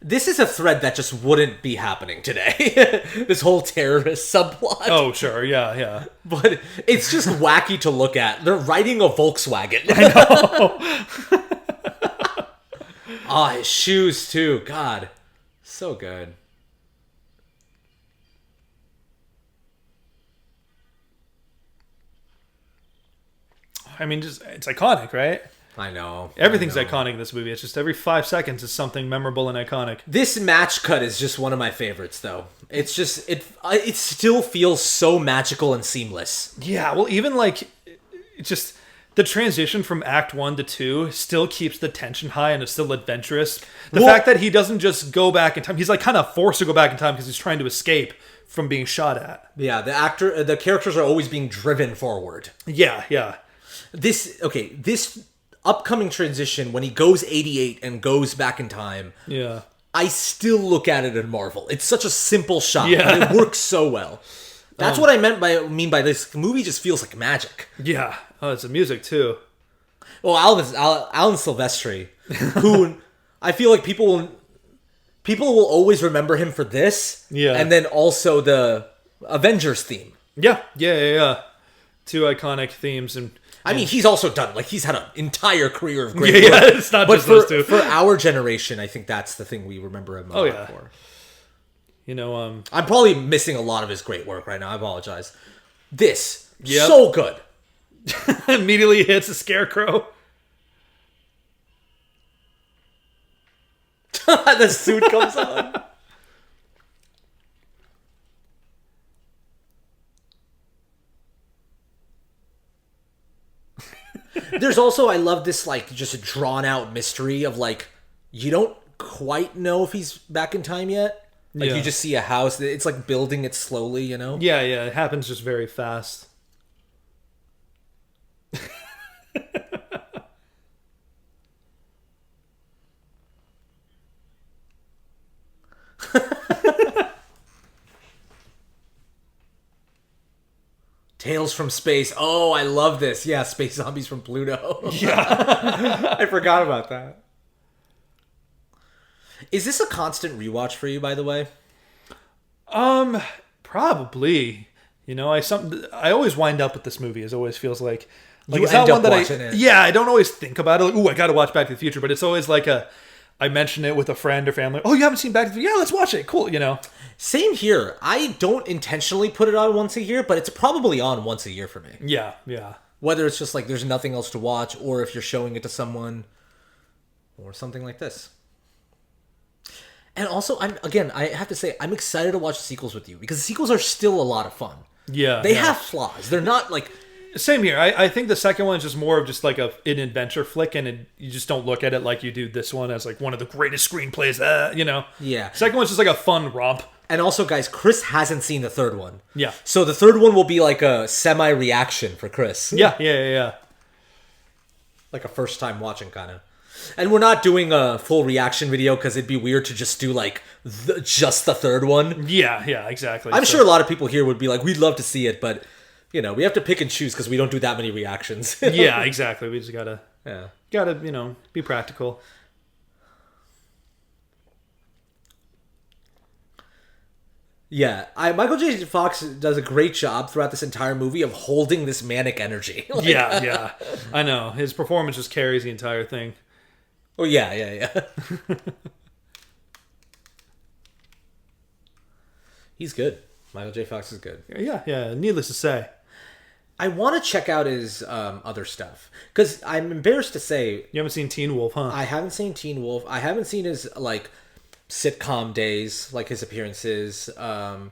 This is a thread that just wouldn't be happening today. This whole terrorist subplot. Oh, sure, yeah. But it's just wacky to look at. They're riding a Volkswagen. I know. His shoes, too. God. So good. I mean, it's iconic, right? I know. Everything's iconic in this movie. It's just every 5 seconds is something memorable and iconic. This match cut is just one of my favorites, though. It's just... It still feels so magical and seamless. Yeah, well, even, like... just... the transition from Act 1 to 2 still keeps the tension high and it's still adventurous. The fact that he doesn't just go back in time... he's, like, kind of forced to go back in time because he's trying to escape from being shot at. Yeah, the characters are always being driven forward. Yeah. This upcoming transition when he goes 88 and goes back in time. Yeah. I still look at it and marvel. It's such a simple shot, yeah. but it works so well. That's what I mean by this movie just feels like magic. Yeah. Oh, it's the music too. Well, Alan Silvestri, who I feel like people will always remember him for this. Yeah. And then also the Avengers theme. Yeah. Two iconic themes and I mean, he's also done, like, he's had an entire career of great work. Yeah, it's not just those two. For our generation, I think that's the thing we remember him for. You know, I'm probably missing a lot of his great work right now. I apologize. This, so good. Immediately hits a scarecrow. The suit comes on. There's also, I love this, like, just drawn out mystery of, like, you don't quite know if he's back in time yet. Like, you just see a house. It's, like, building it slowly, you know? Yeah. It happens just very fast. Tales from Space. Oh, I love this. Yeah, Space Zombies from Pluto. Yeah. I forgot about that. Is this a constant rewatch for you, by the way? Probably. You know, I always wind up with this movie. It always feels like you end up watching it. Yeah, I don't always think about it. Like, ooh, I got to watch Back to the Future, but it's always like I mention it with a friend or family. Oh, you haven't seen Back to the Future? Yeah, let's watch it. Cool, you know. Same here. I don't intentionally put it on once a year, but it's probably on once a year for me. Yeah, yeah. Whether it's just like there's nothing else to watch, or if you're showing it to someone, or something like this. And also, I have to say, I'm excited to watch the sequels with you because the sequels are still a lot of fun. Yeah. They have flaws. They're not like... Same here. I think the second one is just more of just like an adventure flick, and you just don't look at it like you do this one as like one of the greatest screenplays, you know? Yeah. Second one's just like a fun romp. And also, guys, Chris hasn't seen the third one. Yeah. So the third one will be like a semi-reaction for Chris. Yeah. Like a first time watching kind of. And we're not doing a full reaction video because it'd be weird to just do like just the third one. Yeah, exactly. I'm sure a lot of people here would be like, we'd love to see it, but you know, we have to pick and choose because we don't do that many reactions. Yeah, exactly. We just gotta, yeah, you know, be practical. Yeah, Michael J. Fox does a great job throughout this entire movie of holding this manic energy. Like, yeah. I know. His performance just carries the entire thing. Oh, yeah. He's good. Michael J. Fox is good. Yeah. Needless to say. I want to check out his other stuff. Because I'm embarrassed to say... You haven't seen Teen Wolf, huh? I haven't seen Teen Wolf. I haven't seen his, like, sitcom days, like his appearances. I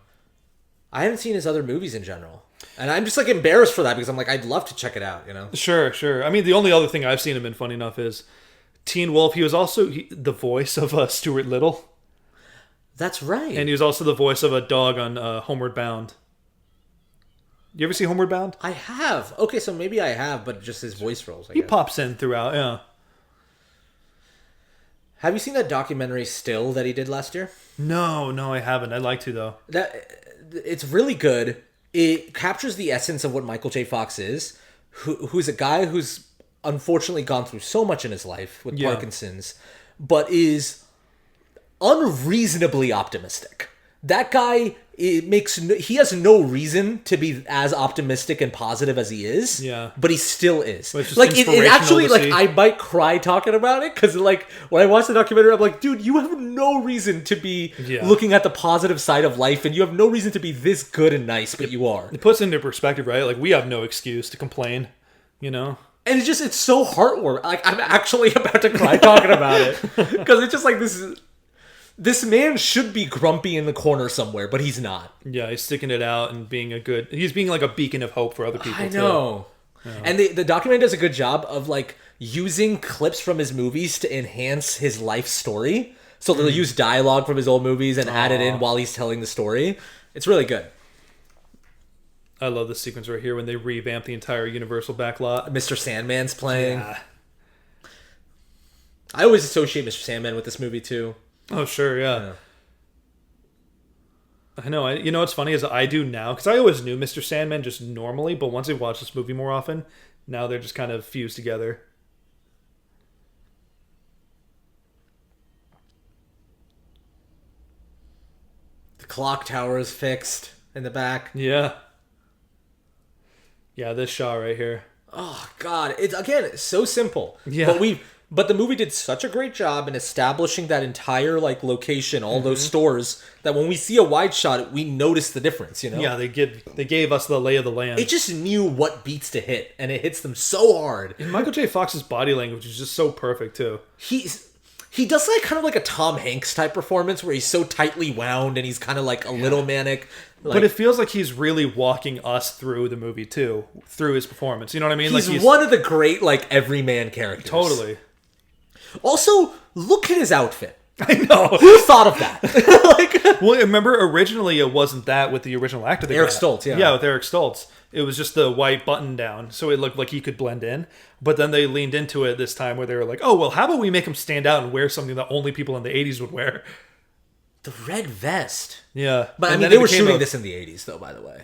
haven't seen his other movies in general. And I'm just, like, embarrassed for that because I'm like, I'd love to check it out, you know? Sure. I mean, the only other thing I've seen him in, funny enough, is Teen Wolf. He was also the voice of Stuart Little. That's right. And he was also the voice of a dog on Homeward Bound. You ever see Homeward Bound? I have. Okay, so maybe I have, but just his voice roles. He pops in throughout, yeah. Have you seen that documentary Still that he did last year? No, I haven't. I'd like to, though. It's really good. It captures the essence of what Michael J. Fox is, who's a guy who's unfortunately gone through so much in his life with Parkinson's, but is unreasonably optimistic. That guy, he has no reason to be as optimistic and positive as he is. Yeah. But he still is. Like it actually, like, I might cry talking about it because, like, when I watch the documentary, I'm like, dude, you have no reason to be looking at the positive side of life, and you have no reason to be this good and nice, but you are. It puts into perspective, right? Like, we have no excuse to complain, you know? And it's so heartwarming. Like, I'm actually about to cry talking about it because it's just like This man should be grumpy in the corner somewhere, but he's not. Yeah, he's sticking it out and he's being like a beacon of hope for other people, I know. Too. Yeah. And the documentary does a good job of, like, using clips from his movies to enhance his life story. So they'll use dialogue from his old movies and add it in while he's telling the story. It's really good. I love this sequence right here when they revamp the entire Universal backlot. Mr. Sandman's playing. Yeah. I always associate Mr. Sandman with this movie, too. Oh, sure, yeah. I know. You know what's funny is I do now, because I always knew Mr. Sandman just normally, but once I watch this movie more often, now they're just kind of fused together. The clock tower is fixed in the back. Yeah. Yeah, this shot right here. Oh, God. It's so simple. Yeah. But the movie did such a great job in establishing that entire, like, location, all those stores, that when we see a wide shot, we notice the difference, you know? Yeah, they gave us the lay of the land. It just knew what beats to hit, and it hits them so hard. And Michael J. Fox's body language is just so perfect, too. He does, like, kind of like a Tom Hanks type performance where he's so tightly wound and he's kind of, like, a little manic. Like, but it feels like he's really walking us through the movie, too, through his performance. You know what I mean? He's one of the great, like, everyman characters. Totally. Also, look at his outfit. I know. Who thought of that? Well, remember, originally it wasn't that with the original actor. Eric Stoltz, yeah. Yeah, with Eric Stoltz. It was just the white button down, so it looked like he could blend in. But then they leaned into it this time where they were like, oh, well, how about we make him stand out and wear something that only people in the 80s would wear? The red vest. Yeah. But, I mean, they were shooting this in the 80s, though, by the way.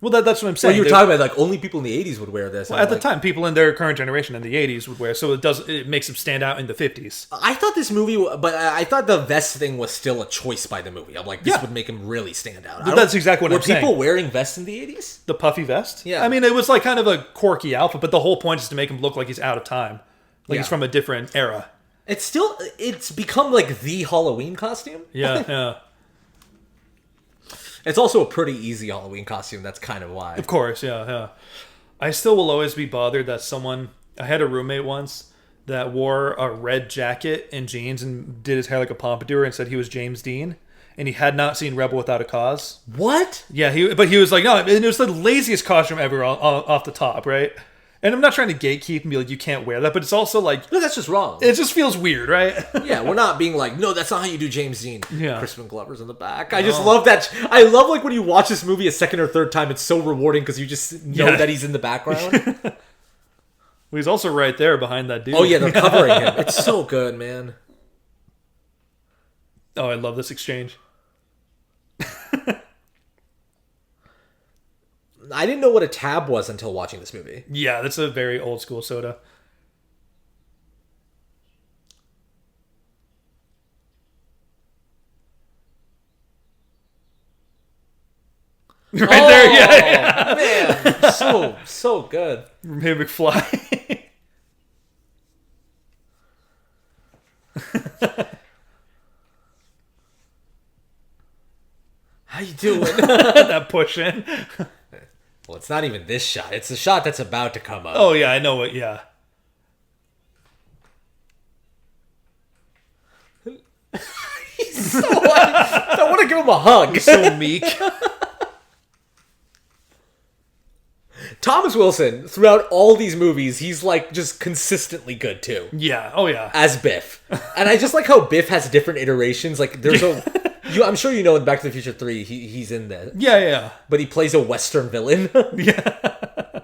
Well, that's what I'm saying. Well, you were talking about, like, only people in the 80s would wear this. Well, at the time, people in their current generation in the 80s would wear, so it makes them stand out in the 50s. I thought this movie, but I thought the vest thing was still a choice by the movie. I'm like, this would make him really stand out. But that's exactly what I'm saying. Were people wearing vests in the 80s? The puffy vest? Yeah. I mean, it was like kind of a quirky outfit, but the whole point is to make him look like he's out of time. Like he's from a different era. It's become like the Halloween costume. Yeah, yeah. It's also a pretty easy Halloween costume. That's kind of why. Of course, yeah, yeah. I still will always be bothered that I had a roommate once that wore a red jacket and jeans and did his hair like a pompadour and said he was James Dean. And he had not seen Rebel Without a Cause. What? Yeah, but he was like, no, and it was the laziest costume ever off the top, right? And I'm not trying to gatekeep and be like, you can't wear that, but it's also like... No, that's just wrong. It just feels weird, right? Yeah, we're not being like, no, that's not how you do James Dean. Yeah. Crispin Glover's in the back. I just love that. I love like when you watch this movie a second or third time, it's so rewarding because you just know that he's in the background. Well, he's also right there behind that dude. Oh yeah, they're covering him. It's so good, man. Oh, I love this exchange. I didn't know what a tab was until watching this movie. Yeah, that's a very old school soda. Right there, yeah. Man, so good. Hey, McFly. How you doing? That push in. Well, it's not even this shot. It's the shot that's about to come up. Oh, yeah, I know it, yeah. He's so I want to give him a hug. So meek. Thomas Wilson, throughout all these movies, he's like just consistently good too. Yeah, oh, yeah. As Biff. And I just like how Biff has different iterations. Like there's I'm sure you know in Back to the Future 3, he's in there. Yeah. But he plays a Western villain. Yeah.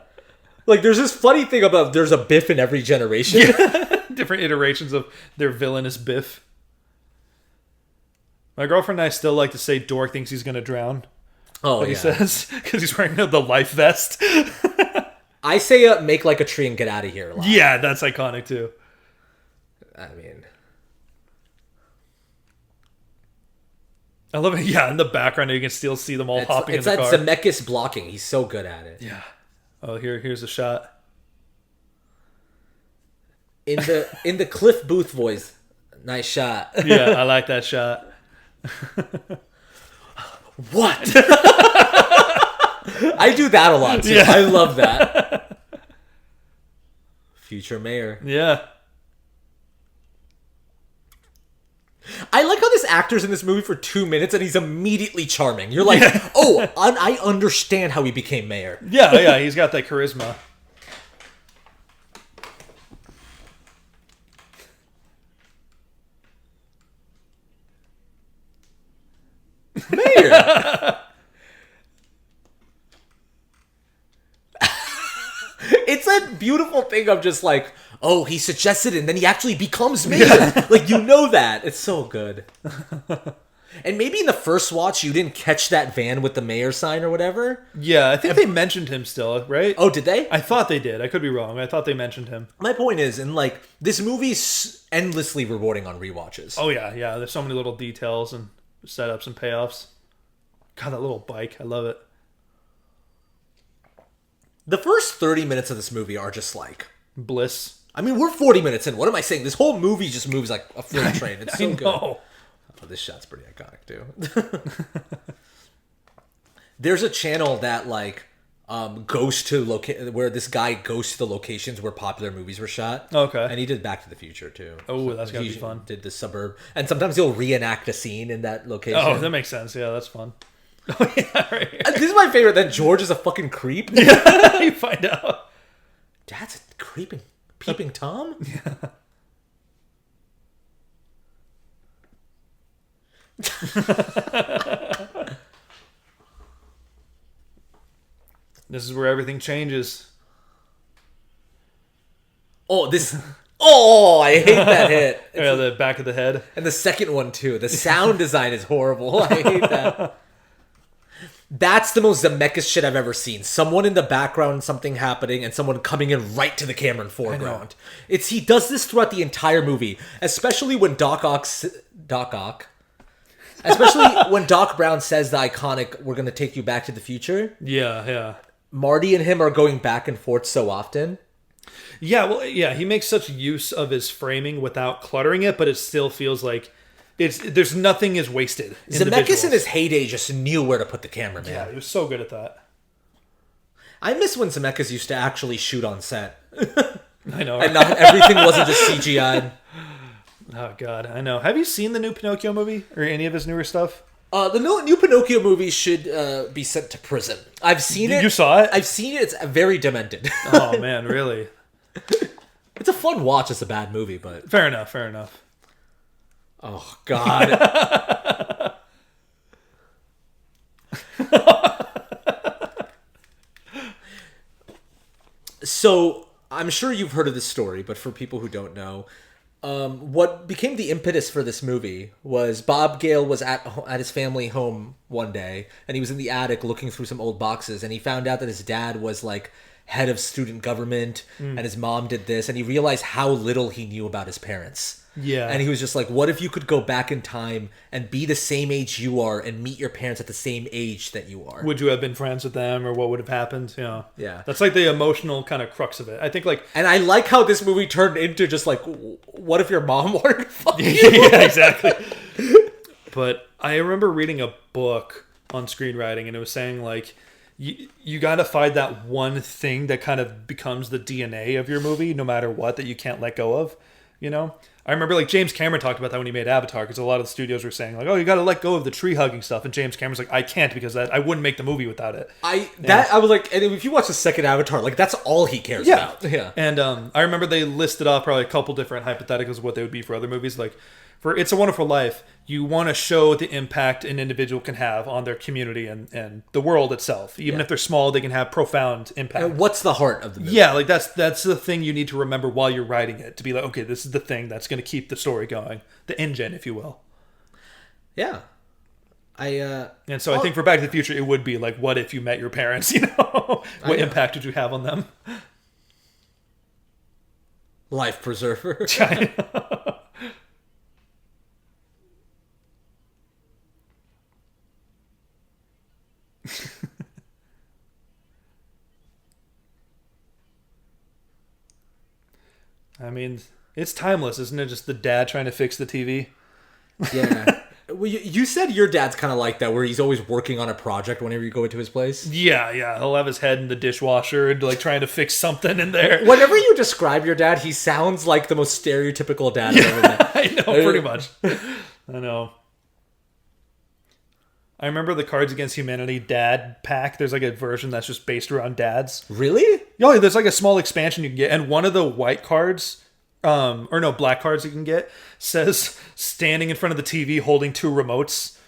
Like there's this funny thing about there's a Biff in every generation. Yeah. Different iterations of their villainous Biff. My girlfriend and I still like to say Dork thinks he's going to drown. Oh, He says, because he's wearing the life vest. I say make like a tree and get out of here. Yeah, that's iconic too. I mean... I love it. Yeah, in the background you can still see them all hopping in the car. It's that Zemeckis blocking. He's so good at it. Yeah. Oh, here's a shot. In the Cliff Booth voice. Nice shot. Yeah, I like that shot. What? I do that a lot too. Yeah. I love that. Future mayor. Yeah. I like how this actor's in this movie for 2 minutes and he's immediately charming. You're like, oh, I understand how he became mayor. Yeah, he's got that charisma. Mayor. It's that beautiful thing of just like, oh, he suggested it and then he actually becomes mayor. Yeah. Like, you know that. It's so good. And maybe in the first watch you didn't catch that van with the mayor sign or whatever. Yeah, I think they mentioned him still, right? Oh, did they? I thought they did. I could be wrong. I thought they mentioned him. My point is, and like, this movie's endlessly rewarding on rewatches. Oh, yeah. There's so many little details and setups and payoffs. God, that little bike. I love it. The first 30 minutes of this movie are just like... bliss. I mean, we're 40 minutes in. What am I saying? This whole movie just moves like a freight train. It's so good. Oh, this shot's pretty iconic, too. There's a channel that, like, goes to... where this guy goes to the locations where popular movies were shot. Okay. And he did Back to the Future, too. Oh, that's gotta be fun. Did The Suburb. And sometimes he'll reenact a scene in that location. Oh, that makes sense. Yeah, that's fun. Oh, yeah, right. This is my favorite, that George is a fucking creep. Yeah, you find out. Dad's a peeping Tom? Yeah. This is where everything changes. Oh, I hate that hit. Yeah, the back of the head. And the second one, too. The sound design is horrible. I hate that. That's the most Zemeckis shit I've ever seen. Someone in the background, something happening, and someone coming in right to the camera in foreground. He does this throughout the entire movie, especially when especially when Doc Brown says the iconic, "We're going to take you back to the future." Yeah. Marty and him are going back and forth so often. Yeah, well, yeah, he makes such use of his framing without cluttering it, but it still feels like there's nothing is wasted. Zemeckis in his heyday just knew where to put the camera, man. Yeah, he was so good at that. I miss when Zemeckis used to actually shoot on set. I know. And not everything wasn't just CGI. Oh, God, I know. Have you seen the new Pinocchio movie? Or any of his newer stuff? The new Pinocchio movie should be sent to prison. I've seen it. You saw it? I've seen it. It's very demented. Oh, man, really? It's a fun watch. It's a bad movie, but... Fair enough, fair enough. Oh, God. So, I'm sure you've heard of this story, but for people who don't know, what became the impetus for this movie was Bob Gale was at his family home one day, and he was in the attic looking through some old boxes, and he found out that his dad was like head of student government, and his mom did this, and he realized how little he knew about his parents. Yeah. And he was just like, what if you could go back in time and be the same age you are and meet your parents at the same age that you are? Would you have been friends with them, or what would have happened? Yeah. That's like the emotional kind of crux of it. I think, like... And I like how this movie turned into just like, what if your mom wanted to fuck you? Yeah, exactly. But I remember reading a book on screenwriting, and it was saying, like, you got to find that one thing that kind of becomes the DNA of your movie, no matter what, that you can't let go of, I remember, like, James Cameron talked about that when he made Avatar, because a lot of the studios were saying, like, oh, you got to let go of the tree hugging stuff, and James Cameron's like, I can't, because I wouldn't make the movie without it. I was like, and if you watch the second Avatar, like, that's all he cares about. Yeah. And I remember they listed off probably a couple different hypotheticals of what they would be for other movies. Like, for It's a Wonderful Life, you want to show the impact an individual can have on their community and the world itself. Even if they're small, they can have profound impact. And what's the heart of the movie? Yeah, like that's the thing you need to remember while you're writing it. To be like, okay, this is the thing that's going to keep the story going. The engine, if you will. Yeah. And so I think for Back to the Future, it would be like, what if you met your parents, What impact did you have on them? Life preserver. I mean, it's timeless, isn't it? Just the dad trying to fix the TV. Yeah. Well, you said your dad's kind of like that, where he's always working on a project whenever you go into his place. Yeah. He'll have his head in the dishwasher and like trying to fix something in there. Whenever you describe your dad, he sounds like the most stereotypical dad I've ever met. I know, pretty much. I know. I remember the Cards Against Humanity dad pack. There's like a version that's just based around dads. Really? Yeah, there's like a small expansion you can get, and one of the white cards, black cards you can get, says standing in front of the TV holding two remotes.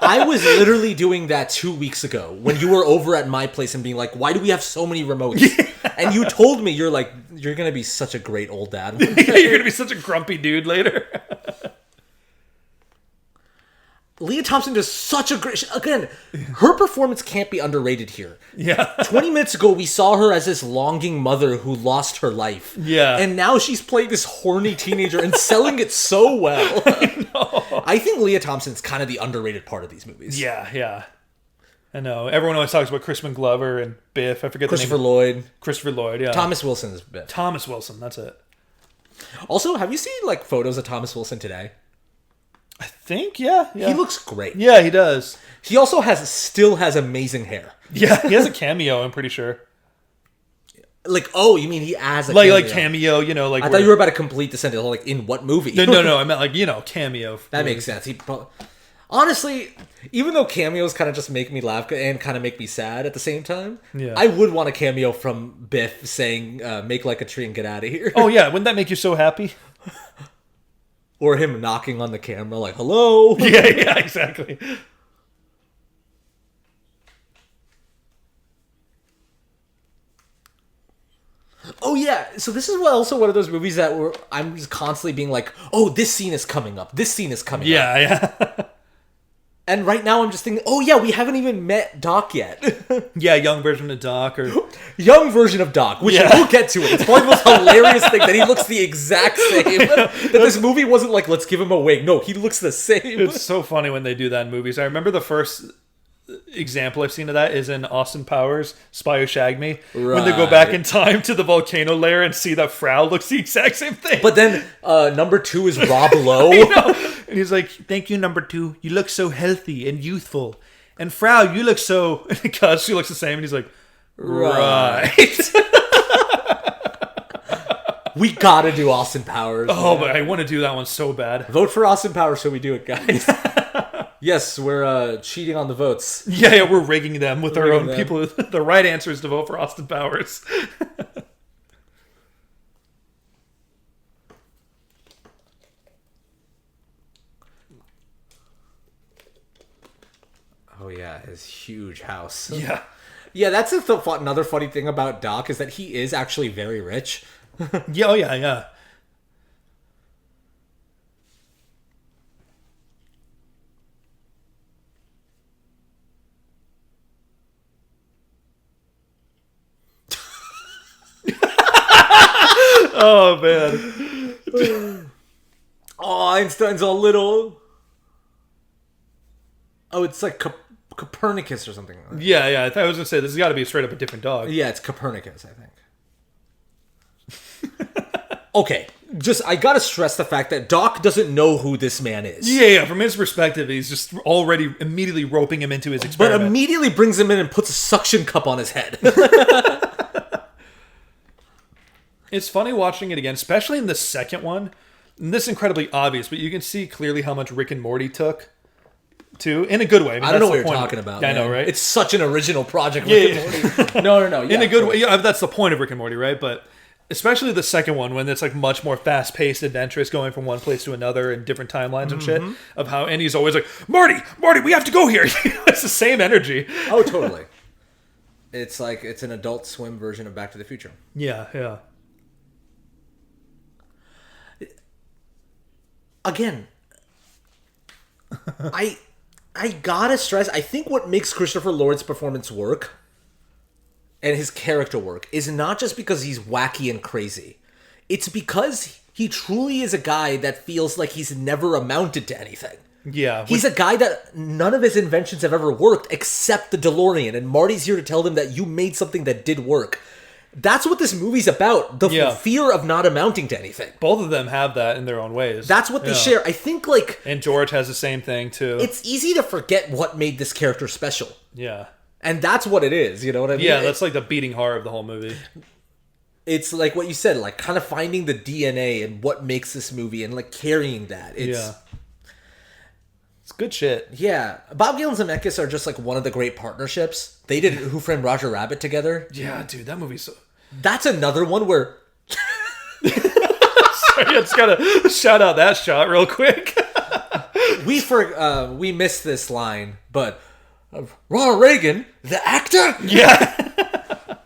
I was literally doing that 2 weeks ago when you were over at my place and being like, why do we have so many remotes? Yeah. And you told me, you're going to be such a great old dad. You're going to be such a grumpy dude later. Leah Thompson does such a great... Again, her performance can't be underrated here. Yeah. 20 minutes ago, we saw her as this longing mother who lost her life. Yeah. And now she's playing this horny teenager and selling it so well. I think Leah Thompson's kind of the underrated part of these movies. Yeah. I know. Everyone always talks about Crispin Glover and Biff. I forget the name. Christopher Lloyd, yeah. Thomas Wilson is Biff. Thomas Wilson, that's it. Also, have you seen like photos of Thomas Wilson today? I think, yeah. He looks great. Yeah, he does. He also still has amazing hair. Yeah, he has a cameo, I'm pretty sure. Like, oh, you mean he has a cameo? Like cameo, like... I thought you were about to complete the sentence, like, in what movie? No, I meant, like, cameo. That makes sense. Honestly, even though cameos kind of just make me laugh and kind of make me sad at the same time, I would want a cameo from Biff saying, make like a tree and get out of here. Oh, yeah. Wouldn't that make you so happy? Or him knocking on the camera like, hello? Yeah, exactly. Oh, yeah. So this is also one of those movies that I'm just constantly being like, oh, this scene is coming up. This scene is coming up. Yeah. And right now I'm just thinking, oh, yeah, we haven't even met Doc yet. Yeah, young version of Doc. Young version of Doc, which we'll get to it. It's probably the most hilarious thing that he looks the exact same. That this movie wasn't like, let's give him a wig. No, he looks the same. It's so funny when they do that in movies. I remember the first example I've seen of that is in Austin Powers, Spy Who Shagged Me, when they go back in time to the volcano lair and see that Frau looks the exact same thing. But then number 2 is Rob Lowe. And he's like, "Thank you, number 2. You look so healthy and youthful. And Frau, you look so..." Because she looks the same. And he's like, right. We gotta do Austin Powers. Oh, but I want to do that one so bad. Vote for Austin Powers so we do it, guys. Yes, we're cheating on the votes. Yeah, we're rigging them with our own people. The right answer is to vote for Austin Powers. Oh yeah, his huge house. Yeah. Yeah, that's another funny thing about Doc is that he is actually very rich. Yeah, oh yeah, yeah. Oh, man. Oh, Einstein's all little. Oh, it's like Copernicus or something. Yeah, yeah. I was going to say, this has got to be straight up a different dog. Yeah, it's Copernicus, I think. Okay, I gotta stress the fact that Doc doesn't know who this man is. Yeah, yeah. From his perspective, he's just already immediately roping him into his experiment. But immediately brings him in and puts a suction cup on his head. It's funny watching it again, especially in the second one. And this is incredibly obvious, but you can see clearly how much Rick and Morty took, too. In a good way. I don't know what you're talking about. Yeah, I know, right? It's such an original project, Rick and Morty. No. Yeah, in a good way. Yeah, that's the point of Rick and Morty, right? But especially the second one, when it's like much more fast-paced, adventurous, going from one place to another and different timelines and shit. Of how, and he's always like, Marty, we have to go here. It's the same energy. Oh, totally. It's like, it's an Adult Swim version of Back to the Future. Yeah, yeah. Again, I gotta stress, I think what makes Christopher Lloyd's performance work and his character work is not just because he's wacky and crazy. It's because he truly is a guy that feels like he's never amounted to anything. Yeah. He's a guy that none of his inventions have ever worked except the DeLorean, and Marty's here to tell them that you made something that did work. That's what this movie's about. The fear of not amounting to anything. Both of them have that in their own ways. That's what they share. I think, like... And George has the same thing, too. It's easy to forget what made this character special. Yeah. And that's what it is, you know what I mean? Yeah, that's like the beating heart of the whole movie. It's like what you said, like kind of finding the DNA and what makes this movie and like carrying that. It's good shit. Yeah. Bob Gale and Zemeckis are just like one of the great partnerships. They did Who Framed Roger Rabbit together. Yeah, dude, that movie's so... That's another one where... Sorry, I just gotta shout out that shot real quick. We missed this line, but Ronald Reagan, the actor? Yeah.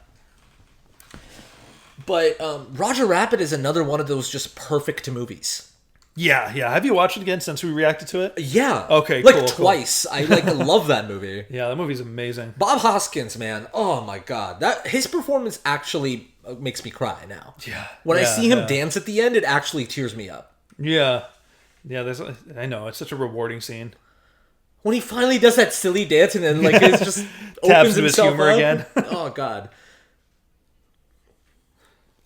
But Roger Rabbit is another one of those just perfect movies. Yeah. Have you watched it again since we reacted to it? Yeah. Okay, like cool, twice. Cool. I love that movie. Yeah, that movie's amazing. Bob Hoskins, man. Oh my god. His performance actually makes me cry now. Yeah. When I see him dance at the end, it actually tears me up. Yeah. Yeah, I know, it's such a rewarding scene. When he finally does that silly dance and then like it's just taps opens to his himself humor up. again. Oh god.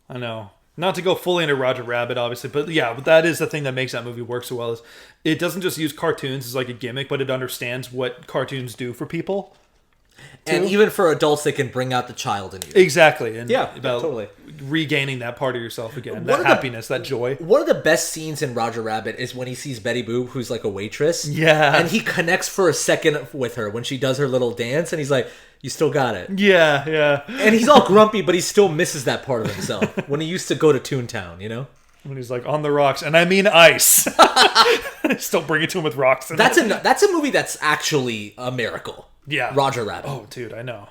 I know. Not to go fully into Roger Rabbit, obviously, but yeah, but that is the thing that makes that movie work so well. Is it doesn't just use cartoons as like a gimmick, but it understands what cartoons do for people. And even for adults, they can bring out the child in you. Exactly. And about totally regaining that part of yourself again, that happiness, that joy. One of the best scenes in Roger Rabbit is when he sees Betty Boop, who's like a waitress. Yeah. And he connects for a second with her when she does her little dance, and he's like, you still got it. Yeah. And he's all grumpy, but he still misses that part of himself when he used to go to Toontown, you know? When he's like, on the rocks, and I mean ice. Still bring it to him with rocks. That's a movie that's actually a miracle. Yeah. Roger Rabbit. Oh, dude, I know.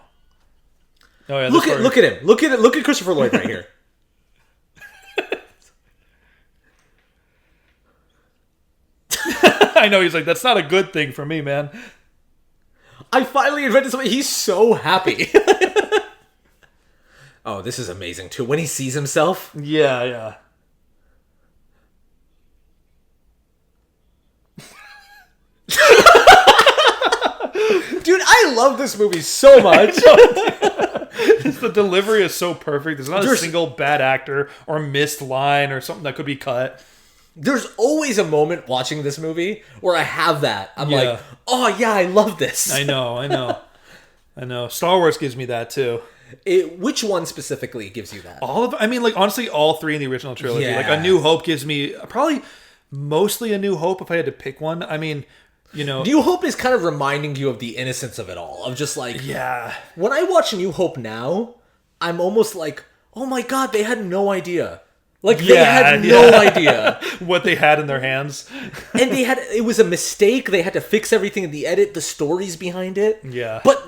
Oh, yeah, look at him. Look at Christopher Lloyd right here. I know, he's like, that's not a good thing for me, man. I finally invented something. He's so happy. Oh, this is amazing, too. When he sees himself. Yeah. Dude, I I love this movie so much. The delivery is so perfect. There's not a single bad actor or missed line or something that could be cut. There's always a moment watching this movie where I have that. I'm like, oh yeah, I love this. I know. Star Wars gives me that too. Which one specifically gives you that? All of, I mean, like honestly, all three in the original trilogy. Yeah. Like A New Hope gives me probably mostly A New Hope if I had to pick one. I mean, you know, New Hope is kind of reminding you of the innocence of it all. Of just like, yeah. When I watch New Hope now, I'm almost like, oh my god, they had no idea. Like they had no idea what they had in their hands, and it was a mistake. They had to fix everything in the edit, the stories behind it. Yeah, but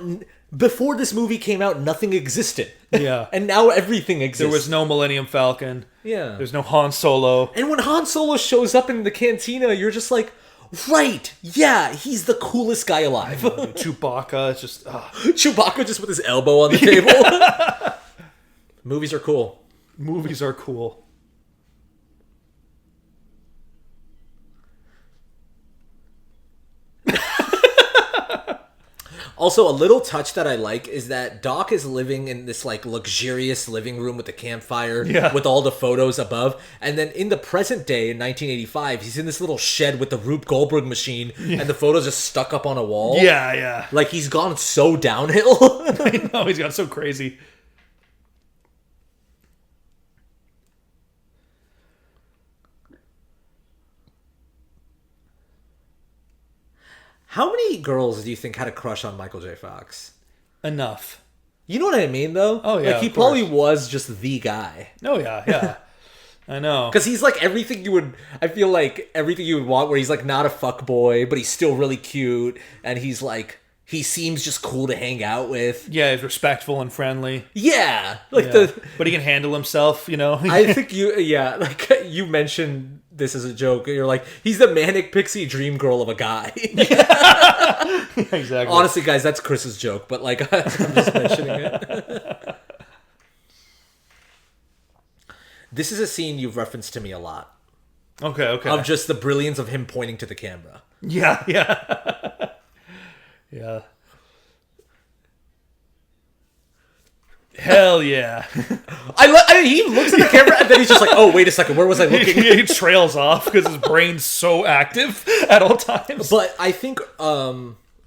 before this movie came out, nothing existed. Yeah, and now everything exists. There was no Millennium Falcon. Yeah, there's no Han Solo. And when Han Solo shows up in the cantina, you're just like, right, yeah, he's the coolest guy alive. Chewbacca is just Chewbacca just with his elbow on the table. Movies are cool. Movies are cool. Also, a little touch that I like is that Doc is living in this like luxurious living room with the campfire, with all the photos above, and then in the present day in 1985, he's in this little shed with the Rube Goldberg machine, and the photos just stuck up on a wall. Yeah. Like he's gone so downhill. I know, he's gone so crazy. How many girls do you think had a crush on Michael J. Fox? Enough. You know what I mean, though? Oh, yeah. Like, he probably was just the guy. Oh, yeah. I know. Because he's like everything you would... I feel like everything you would want, where he's like not a fuckboy, but he's still really cute, and he's like... He seems just cool to hang out with. Yeah, he's respectful and friendly. Yeah. But he can handle himself, you know? I think like you mentioned this as a joke. You're like, he's the manic pixie dream girl of a guy. Exactly. Honestly, guys, that's Chris's joke, but like, I'm just mentioning it. This is a scene you've referenced to me a lot. Okay. Of just the brilliance of him pointing to the camera. Yeah. Yeah. Hell yeah. He looks at the camera and then he's just like, oh, wait a second, where was I looking? He trails off because his brain's so active at all times. But I think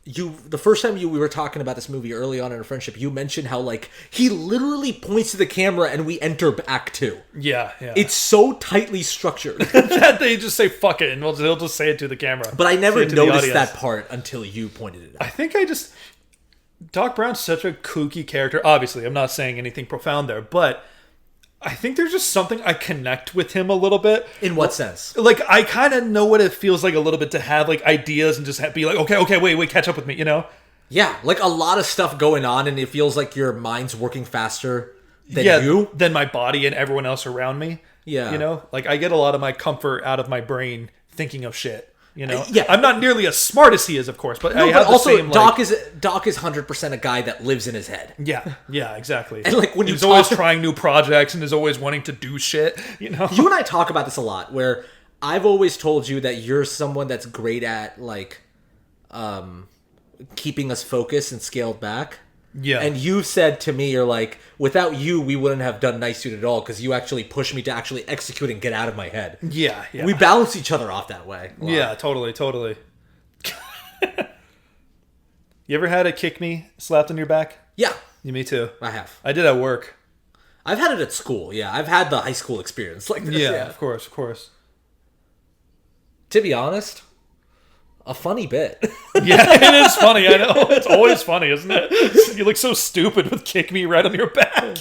the first time we were talking about this movie early on in our friendship, you mentioned how like he literally points to the camera and we enter Act 2. Yeah. It's so tightly structured that they just say fuck it and he'll just say it to the camera. But I never noticed that part until you pointed it out. I think Doc Brown's such a kooky character. Obviously, I'm not saying anything profound there, but I think there's just something I connect with him a little bit. In what sense? Like, I kind of know what it feels like a little bit to have, like, ideas and just be like, okay, wait, catch up with me, you know? Yeah, like a lot of stuff going on, and it feels like your mind's working faster than than my body and everyone else around me. Yeah. You know? Like, I get a lot of my comfort out of my brain thinking of shit. You know, yeah. I'm not nearly as smart as he is, of course, but I have also the same. Doc is 100% a guy that lives in his head. Yeah, exactly. And like when he's always trying new projects and is always wanting to do shit. You know, you and I talk about this a lot. Where I've always told you that you're someone that's great at like, keeping us focused and scaled back. Yeah. And you've said to me, you're like, without you, we wouldn't have done Night Suit at all because you actually push me to actually execute and get out of my head. Yeah. We balance each other off that way. Yeah, totally. You ever had a kick me slapped on your back? Yeah. Me too. I have. I did at work. I've had it at school. Yeah. I've had the high school experience like this. Yeah. Of course. To be honest, a funny bit. Yeah, it is funny. I know. It's always funny, isn't it? You look so stupid with kick me right on your back.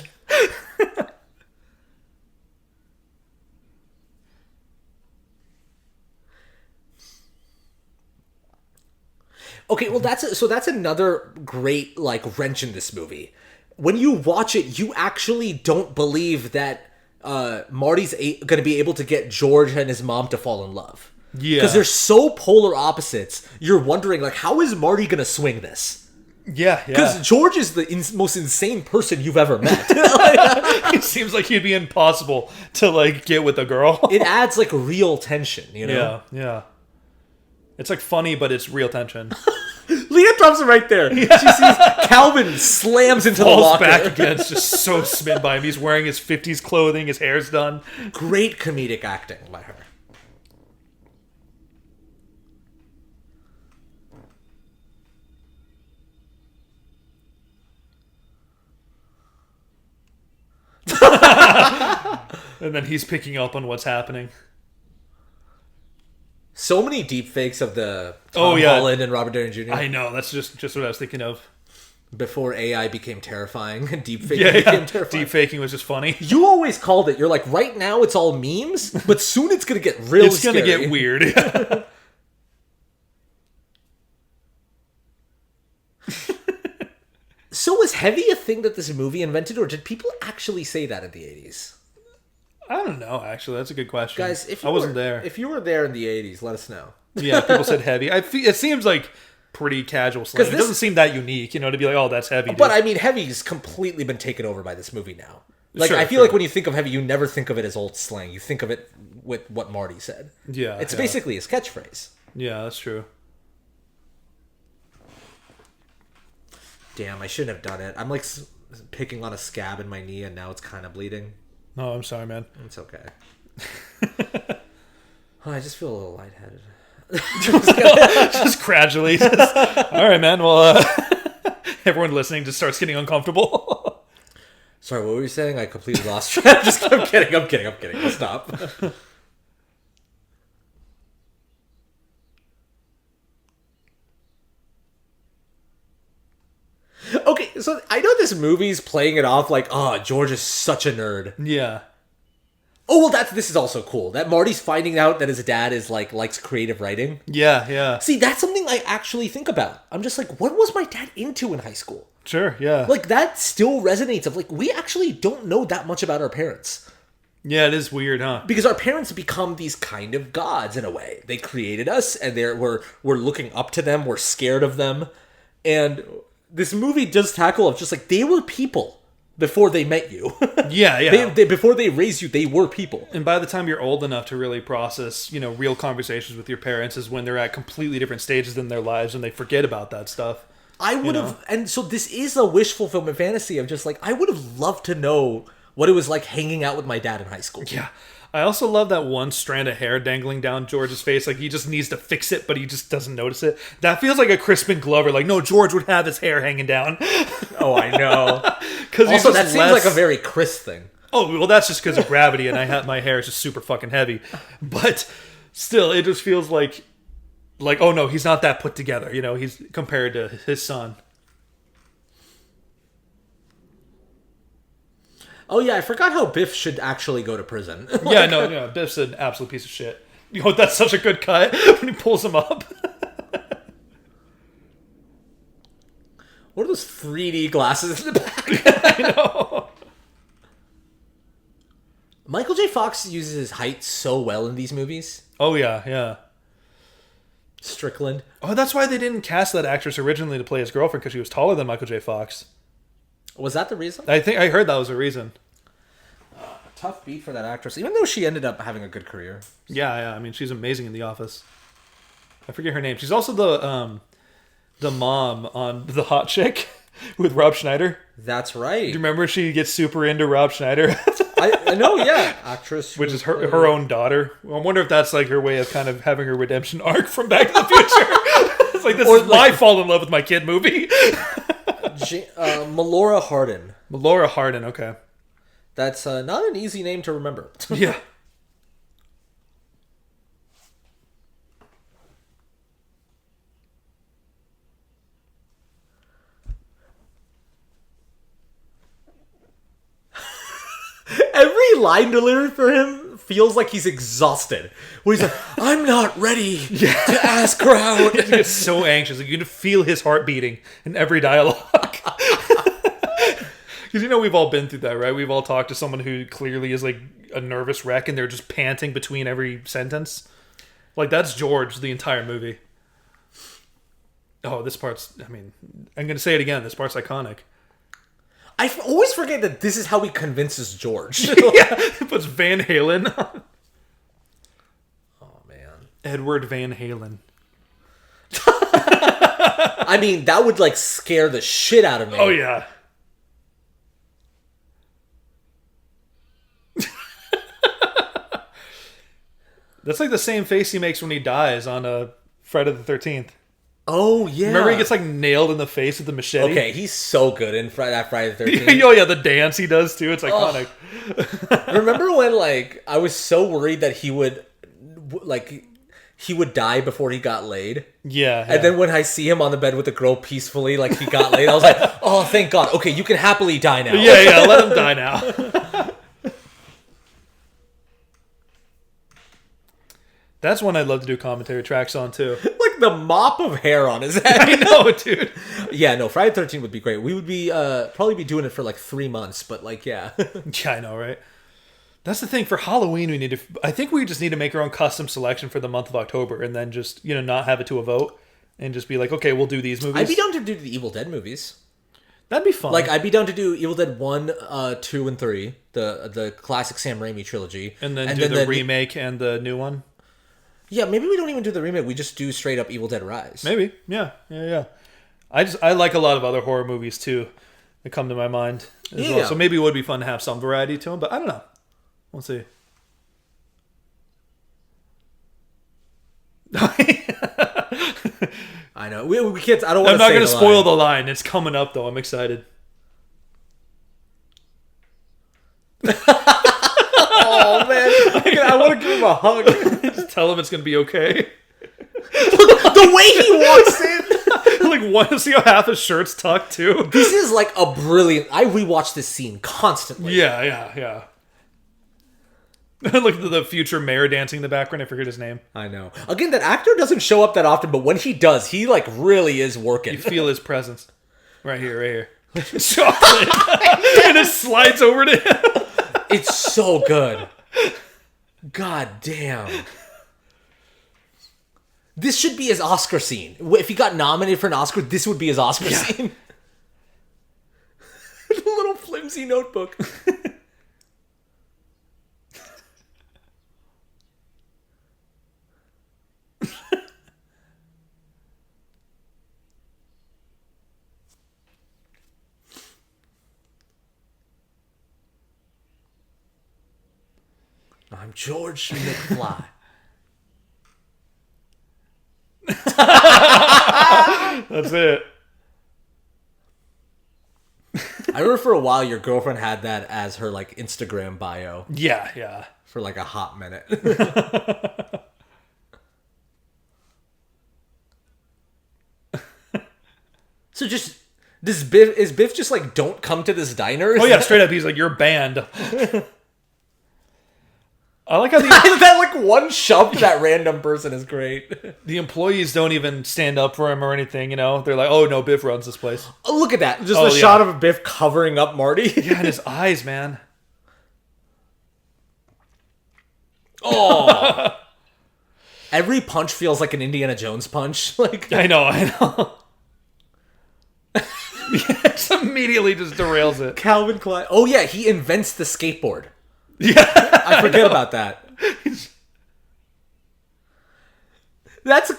Okay, well that's another great like wrench in this movie. When you watch it, you actually don't believe that Marty's going to be able to get George and his mom to fall in love. Yeah. Because they're so polar opposites. You're wondering, like, how is Marty going to swing this? Yeah. Because George is the most insane person you've ever met. It seems like he'd be impossible to, like, get with a girl. It adds, like, real tension, you know? Yeah. It's, like, funny, but it's real tension. Leah drops it right there. Yeah. She sees Calvin slams into the Falls locker. back again. It's just so smitten by him. He's wearing his 50s clothing. His hair's done. Great comedic acting by her. And then he's picking up on what's happening. So many deep fakes of the Tom Holland and Robert Downey Jr. I know. That's just what I was thinking of. Before AI became terrifying, deep faking became terrifying. Deep faking was just funny. You always called it. You're like, right now it's all memes, but soon it's going to get real It's going to get weird. So was heavy a thing that this movie invented, or did people actually say that in the 80s? I don't know, actually. That's a good question. Guys, if I wasn't there. If you were there in the 80s, let us know. Yeah, people said heavy. It seems like pretty casual slang. It doesn't seem that unique, to be like, oh, that's heavy. Dude. But I mean, heavy's completely been taken over by this movie now. Like, Sure, I feel like when you think of heavy, you never think of it as old slang. You think of it with what Marty said. Yeah. It's basically his catchphrase. Yeah, that's true. Damn, I shouldn't have done it. I'm like picking on a scab in my knee, and now it's kind of bleeding. No, I'm sorry, man. It's okay. I just feel a little lightheaded. Just gradually. All right, man. Well, everyone listening just starts getting uncomfortable. Sorry, what were you saying? I completely lost track. I'm kidding. Stop. Okay, so I know this movie's playing it off like, oh, George is such a nerd. Yeah. Oh, well, this is also cool. That Marty's finding out that his dad is likes creative writing. Yeah. See, that's something I actually think about. I'm just like, what was my dad into in high school? Sure, yeah. Like, that still resonates of, like, we actually don't know that much about our parents. Yeah, it is weird, huh? Because our parents become these kind of gods in a way. They created us, and we're looking up to them. We're scared of them. And this movie does tackle of just like, they were people before they met you. Yeah. Before they raised you, they were people. And by the time you're old enough to really process, real conversations with your parents is when they're at completely different stages in their lives and they forget about that stuff. I would have, and so this is a wish fulfillment fantasy of just like, I would have loved to know what it was like hanging out with my dad in high school. Yeah. I also love that one strand of hair dangling down George's face. Like, he just needs to fix it, but he just doesn't notice it. That feels like a Crispin Glover. Like, no, George would have his hair hanging down. Oh, I know. Also, that seems like a very Chris thing. Oh, well, that's just because of gravity, and my hair is just super fucking heavy. But still, it just feels like, oh no, he's not that put together. He's compared to his son. Oh yeah, I forgot how Biff should actually go to prison. Yeah, no, Biff's an absolute piece of shit. That's such a good cut when he pulls him up. What are those 3D glasses in the back? I know. Michael J. Fox uses his height so well in these movies. Oh yeah. Strickland. Oh, that's why they didn't cast that actress originally to play his girlfriend, because she was taller than Michael J. Fox. Was that the reason? I heard that was the reason. Tough beat for that actress, even though she ended up having a good career. Yeah. I mean, she's amazing in The Office. I forget her name. She's also the mom on The Hot Chick with Rob Schneider. That's right. Do you remember she gets super into Rob Schneider? I know, yeah. Actress. Which is her own daughter. I wonder if that's like her way of kind of having her redemption arc from Back to the Future. It's like, this is my fall in love with my kid movie. Melora Hardin. Melora Hardin, okay. That's not an easy name to remember. Yeah. Every line delivery for him feels like he's exhausted. Where he's like, I'm not ready to ask her out. He gets so anxious. Like, you can feel his heart beating in every dialogue. Because we've all been through that, right? We've all talked to someone who clearly is like a nervous wreck and they're just panting between every sentence. Like, that's George the entire movie. Oh, this part's, I'm going to say it again. This part's iconic. I always forget that this is how he convinces George. Yeah, he puts Van Halen on. Oh, man. Edward Van Halen. I mean, that would like scare the shit out of me. Oh yeah. That's like the same face he makes when he dies on Friday the 13th. Oh yeah. Remember he gets like nailed in the face with the machete? Okay, he's so good in that Friday the 13th. Oh yeah, the dance he does too. It's iconic. Remember when like I was so worried that he would die before he got laid? Yeah. And then when I see him on the bed with the girl peacefully, like he got laid, I was like, oh, thank God. Okay, you can happily die now. Yeah, let him die now. That's one I'd love to do commentary tracks on too. Like the mop of hair on his head. I know, dude. Yeah, no, Friday the 13th would be great. We would be probably be doing it for like 3 months, but like, yeah. Yeah, I know, right? That's the thing. For Halloween, I think we just need to make our own custom selection for the month of October and then just, not have it to a vote and just be like, okay, we'll do these movies. I'd be down to do the Evil Dead movies. That'd be fun. Like, I'd be down to do Evil Dead 1, 2, and 3, the classic Sam Raimi trilogy. And then do the remake and the new one. Yeah, maybe we don't even do the remake. We just do straight up Evil Dead Rise. Maybe. Yeah. I like a lot of other horror movies too that come to my mind as well. So maybe it would be fun to have some variety to them, but I don't know. We'll see. I know. We can't. I don't want to. I'm not going to spoil the line. It's coming up though. I'm excited. Oh man, I want to give him a hug. Just tell him it's gonna be okay. The way he walks in, like see how half his shirt's tucked too. This is like a brilliant. I rewatch this scene constantly. Yeah. Look at the future mayor dancing in the background. I forget his name. I know. Again, that actor doesn't show up that often, but when he does, he like really is working. You feel his presence. Right here. Chocolate. And it slides over to him. It's so good. God damn. This should be his Oscar scene. If he got nominated for an Oscar, this would be his Oscar scene. The little flimsy notebook. I'm George McFly. That's it. I remember for a while your girlfriend had that as her like Instagram bio. Yeah. For like a hot minute. So just is Biff just like, don't come to this diner? Oh yeah, straight up he's like, you're banned. I like how that like one shove to that random person is great. the employees don't even stand up for him or anything, They're like, oh no, Biff runs this place. Oh, look at that. Just a shot of Biff covering up Marty. Yeah, and his eyes, man. Oh. Every punch feels like an Indiana Jones punch. Like I know. Yes, immediately just derails it. Calvin Klein. Oh yeah, he invents the skateboard. Yeah. I forget about that. That's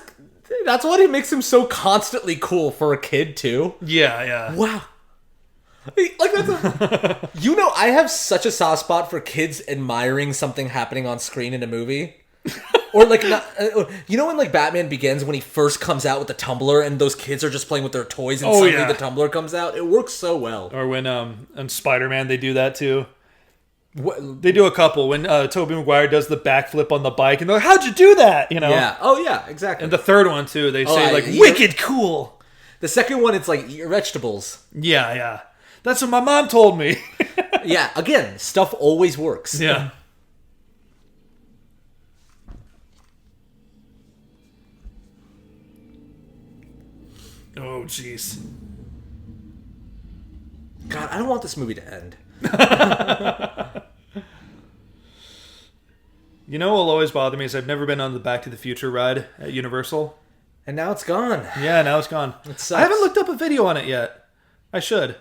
what it makes him so constantly cool for a kid too. Yeah. Wow. Like I have such a soft spot for kids admiring something happening on screen in a movie. Or like, when like Batman Begins, when he first comes out with the tumbler and those kids are just playing with their toys and suddenly the tumbler comes out. It works so well. Or when on Spider-Man they do that too. What? They do a couple when Tobey Maguire does the backflip on the bike and they're like, how'd you do that? Yeah. Oh yeah, exactly. And the third one too, they say wicked cool. The second one, it's like, eat your vegetables. Yeah. That's what my mom told me. Yeah, again, stuff always works. Yeah. Oh, jeez. God, I don't want this movie to end. What will always bother me is I've never been on the Back to the Future ride at Universal. And now it's gone. Yeah, now it's gone. It sucks. I haven't looked up a video on it yet. I should.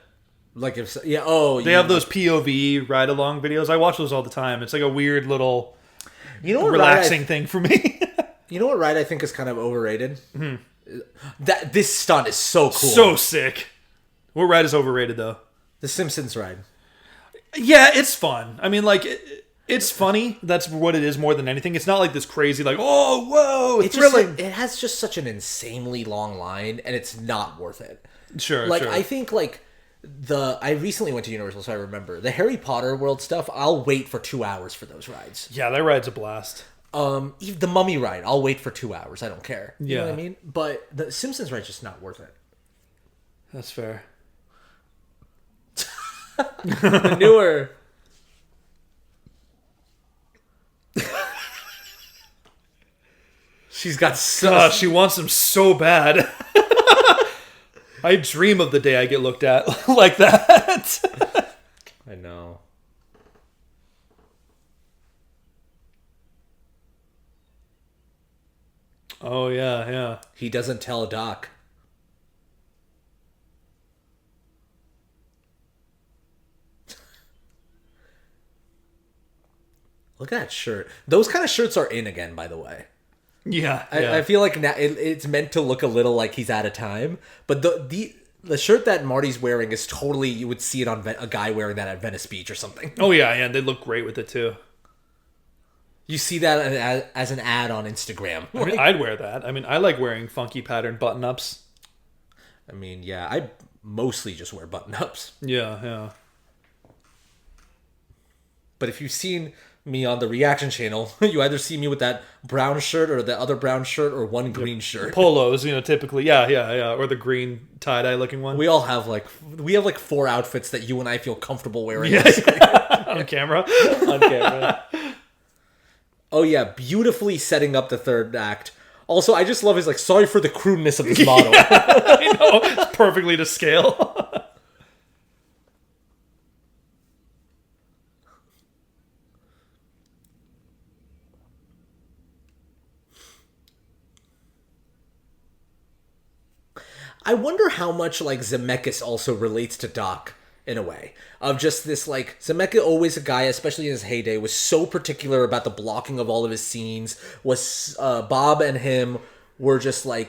Like if they have those POV ride along videos. I watch those all the time. It's like a weird little relaxing thing for me. You know what ride I think is kind of overrated? This stunt is so cool. So sick. What ride is overrated though? The Simpsons ride. Yeah, it's fun. I mean, like, it's funny. That's what it is more than anything. It's not like this crazy, like, oh, whoa, it's thrilling. It has just such an insanely long line, and it's not worth it. Sure, like, sure. I think, like, I recently went to Universal, so I remember. The Harry Potter World stuff, I'll wait for 2 hours for those rides. Yeah, that ride's a blast. Even the Mummy ride, I'll wait for 2 hours. I don't care. You know Yeah. what I mean? But the Simpsons ride's just not worth it. That's fair. Manure. She's got so... She wants them so bad. I dream of the day I get looked at like that. I know. Oh, yeah, yeah. He doesn't tell Doc. Look at that shirt. Those kind of shirts are in again, by the way. Yeah, I feel like now it's meant to look a little like he's out of time, but the shirt that Marty's wearing is totally, you would see it on a guy wearing that at Venice Beach or something. Oh, yeah, yeah. They look great with it, too. You see that as an ad on Instagram. I mean, I'd wear that. I mean, I like wearing funky pattern button-ups. I mean, yeah, I mostly just wear button-ups. Yeah, yeah. But if you've seen me on the reaction channel, you either see me with that brown shirt or the other brown shirt or one green shirt. Polos, typically. Yeah, yeah, yeah. Or the green tie-dye looking one. We all have like 4 outfits that you and I feel comfortable wearing. Yeah. On camera. On camera. Oh yeah, beautifully setting up the third act. Also, I just love his sorry for the crudeness of this model. I know. It's perfectly to scale. I wonder how much Zemeckis also relates to Doc in a way. Of just this Zemeckis, always a guy, especially in his heyday, was so particular about the blocking of all of his scenes. Was Bob and him were just their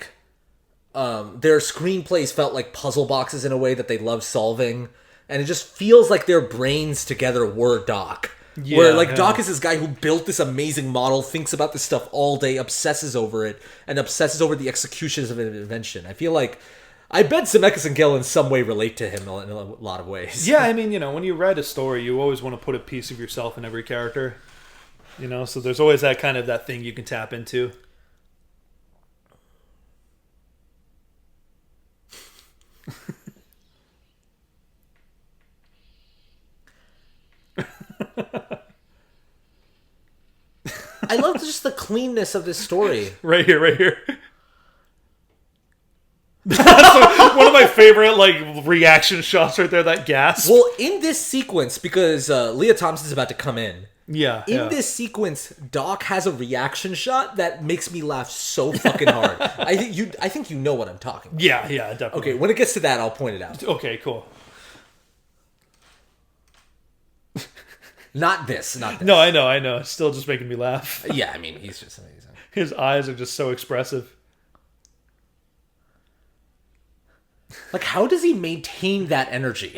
screenplays felt like puzzle boxes in a way that they loved solving. And it just feels like their brains together were Doc. Yeah, where Doc is this guy who built this amazing model, thinks about this stuff all day, obsesses over it, and obsesses over the executions of an invention. I feel like I bet Zemeckis and Gill in some way relate to him in a lot of ways. Yeah, I mean, when you write a story, you always want to put a piece of yourself in every character. So there's always that thing you can tap into. I love just the cleanness of this story. Right here, right here. One of my favorite reaction shots right there, that gasp. Well, in this sequence, because Leah Thompson's about to come in. Yeah. In this sequence, Doc has a reaction shot that makes me laugh so fucking hard. I think you know what I'm talking about. Yeah, yeah, definitely. Okay, when it gets to that, I'll point it out. Okay, cool. Not this. No, I know. It's still just making me laugh. Yeah, I mean, he's just amazing. His eyes are just so expressive. How does he maintain that energy?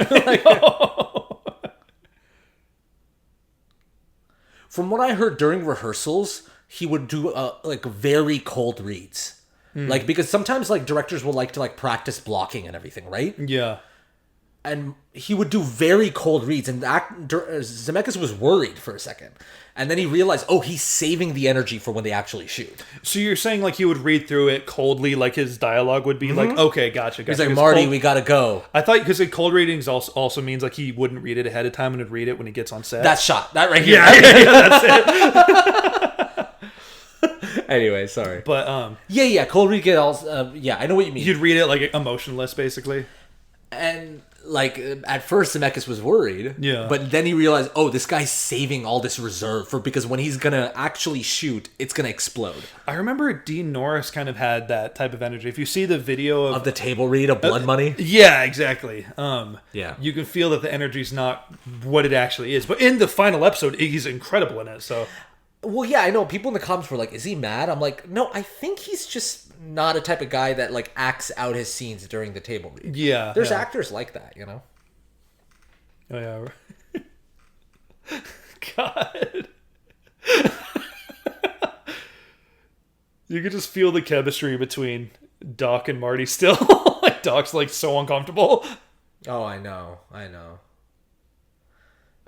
From what I heard during rehearsals, he would do very cold reads. Because sometimes directors will like to practice blocking and everything, right? Yeah. And he would do very cold reads, and Zemeckis was worried for a second. And then he realized, he's saving the energy for when they actually shoot. So you're saying he would read through it coldly, his dialogue would be okay, gotcha. He's like, Marty, we gotta go. I thought, because cold readings also means he wouldn't read it ahead of time and would read it when he gets on set. That shot, that right here. Yeah, that's it. Anyway, sorry. But, yeah, cold read get all, I know what you mean. You'd read it emotionless, basically. And at first Zemeckis was worried, but then he realized, this guy's saving all this reserve because when he's gonna actually shoot, it's gonna explode. I remember Dean Norris kind of had that type of energy. If you see the video of the table read of Blood Money, yeah, exactly. You can feel that the energy's not what it actually is. But in the final episode, Iggy's incredible in it. So, well, yeah, I know people in the comments were like, "Is he mad?" I'm like, no, I think he's just not a type of guy that like acts out his scenes during the table read. Yeah. There's yeah. actors like that, you know? Oh, yeah. God. You could just feel the chemistry between Doc and Marty still. Like, Doc's like so uncomfortable. Oh, I know.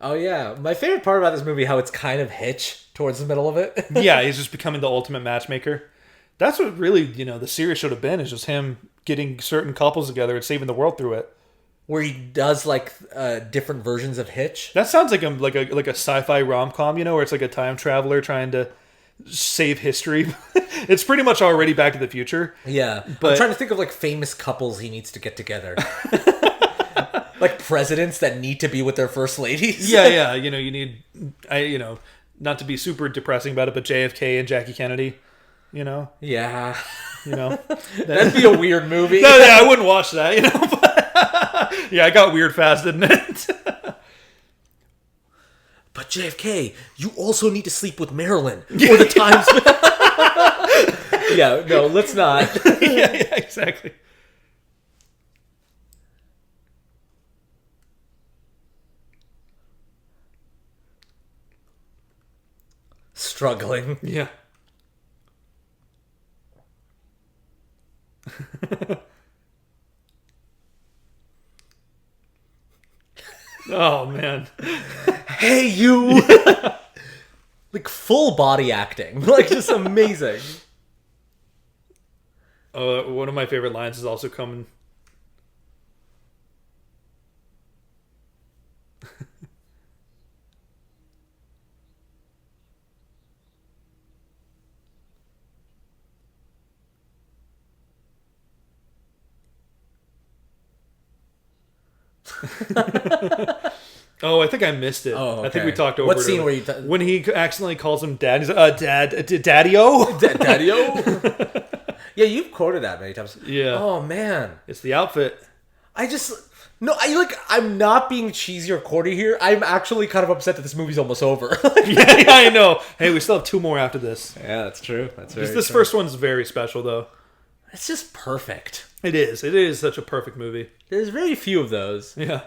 Oh, yeah. My favorite part about this movie, how it's kind of Hitch towards the middle of it. Yeah, he's just becoming the ultimate matchmaker. That's what really, the series should have been, is just him getting certain couples together and saving the world through it. Where he does, like, different versions of Hitch. That sounds like a sci-fi rom-com, where it's like a time traveler trying to save history. It's pretty much already Back to the Future. Yeah. But I'm trying to think of, like, famous couples he needs to get together. Like presidents that need to be with their first ladies. Yeah. You need, not to be super depressing about it, but JFK and Jackie Kennedy, Yeah. That'd be a weird movie. No, yeah, I wouldn't watch that, But, yeah, I got weird fast, didn't it? But JFK, you also need to sleep with Marilyn. Or the times. Yeah, no, let's not. Yeah, exactly. Struggling. Yeah. Oh, man. Hey, you! Like, full body acting. Like, just amazing. One of my favorite lines is also coming... Oh, I think I missed it. Oh, okay. I think we talked over what it. Scene were you... when he accidentally calls him dad, he's like, Daddy-O? Daddy-O? Yeah, you've quoted that many times. Yeah. Oh, man. It's the outfit. No, I'm not being cheesy or corny here. I'm actually kind of upset that this movie's almost over. Yeah, I know. Hey, we still have 2 more after this. Yeah, that's true. This first one's very special, though. It's just perfect. It is. It is such a perfect movie. There's very few of those. Yeah.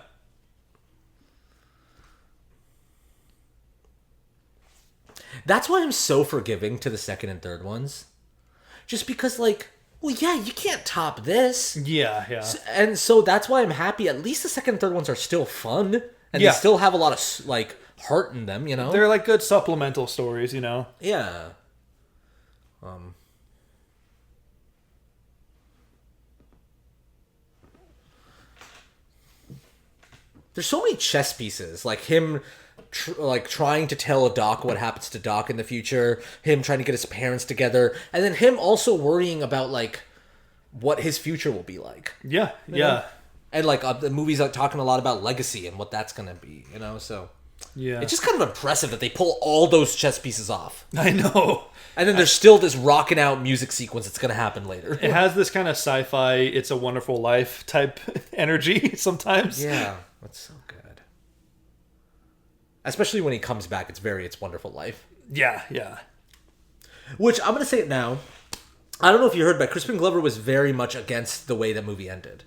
That's why I'm so forgiving to the second and third ones. Just because, like, well, yeah, you can't top this. Yeah. And so that's why I'm happy. At least the second and third ones are still fun. And Yeah. they still have a lot of, like, heart in them, They're like good supplemental stories, Yeah. There's so many chess pieces. Like him trying to tell Doc what happens to Doc in the future. Him trying to get his parents together. And then him also worrying about, like, what his future will be like. Yeah. And, like, the movie's like talking a lot about legacy and what that's going to be, so... Yeah. It's just kind of impressive that they pull all those chess pieces off. I know. And then there's still this rocking out music sequence that's going to happen later. It has this kind of sci-fi, It's a Wonderful Life type energy sometimes. Yeah, that's so good. Especially when he comes back, It's Wonderful Life. Yeah. Which, I'm going to say it now. I don't know if you heard, but Crispin Glover was very much against the way that movie ended.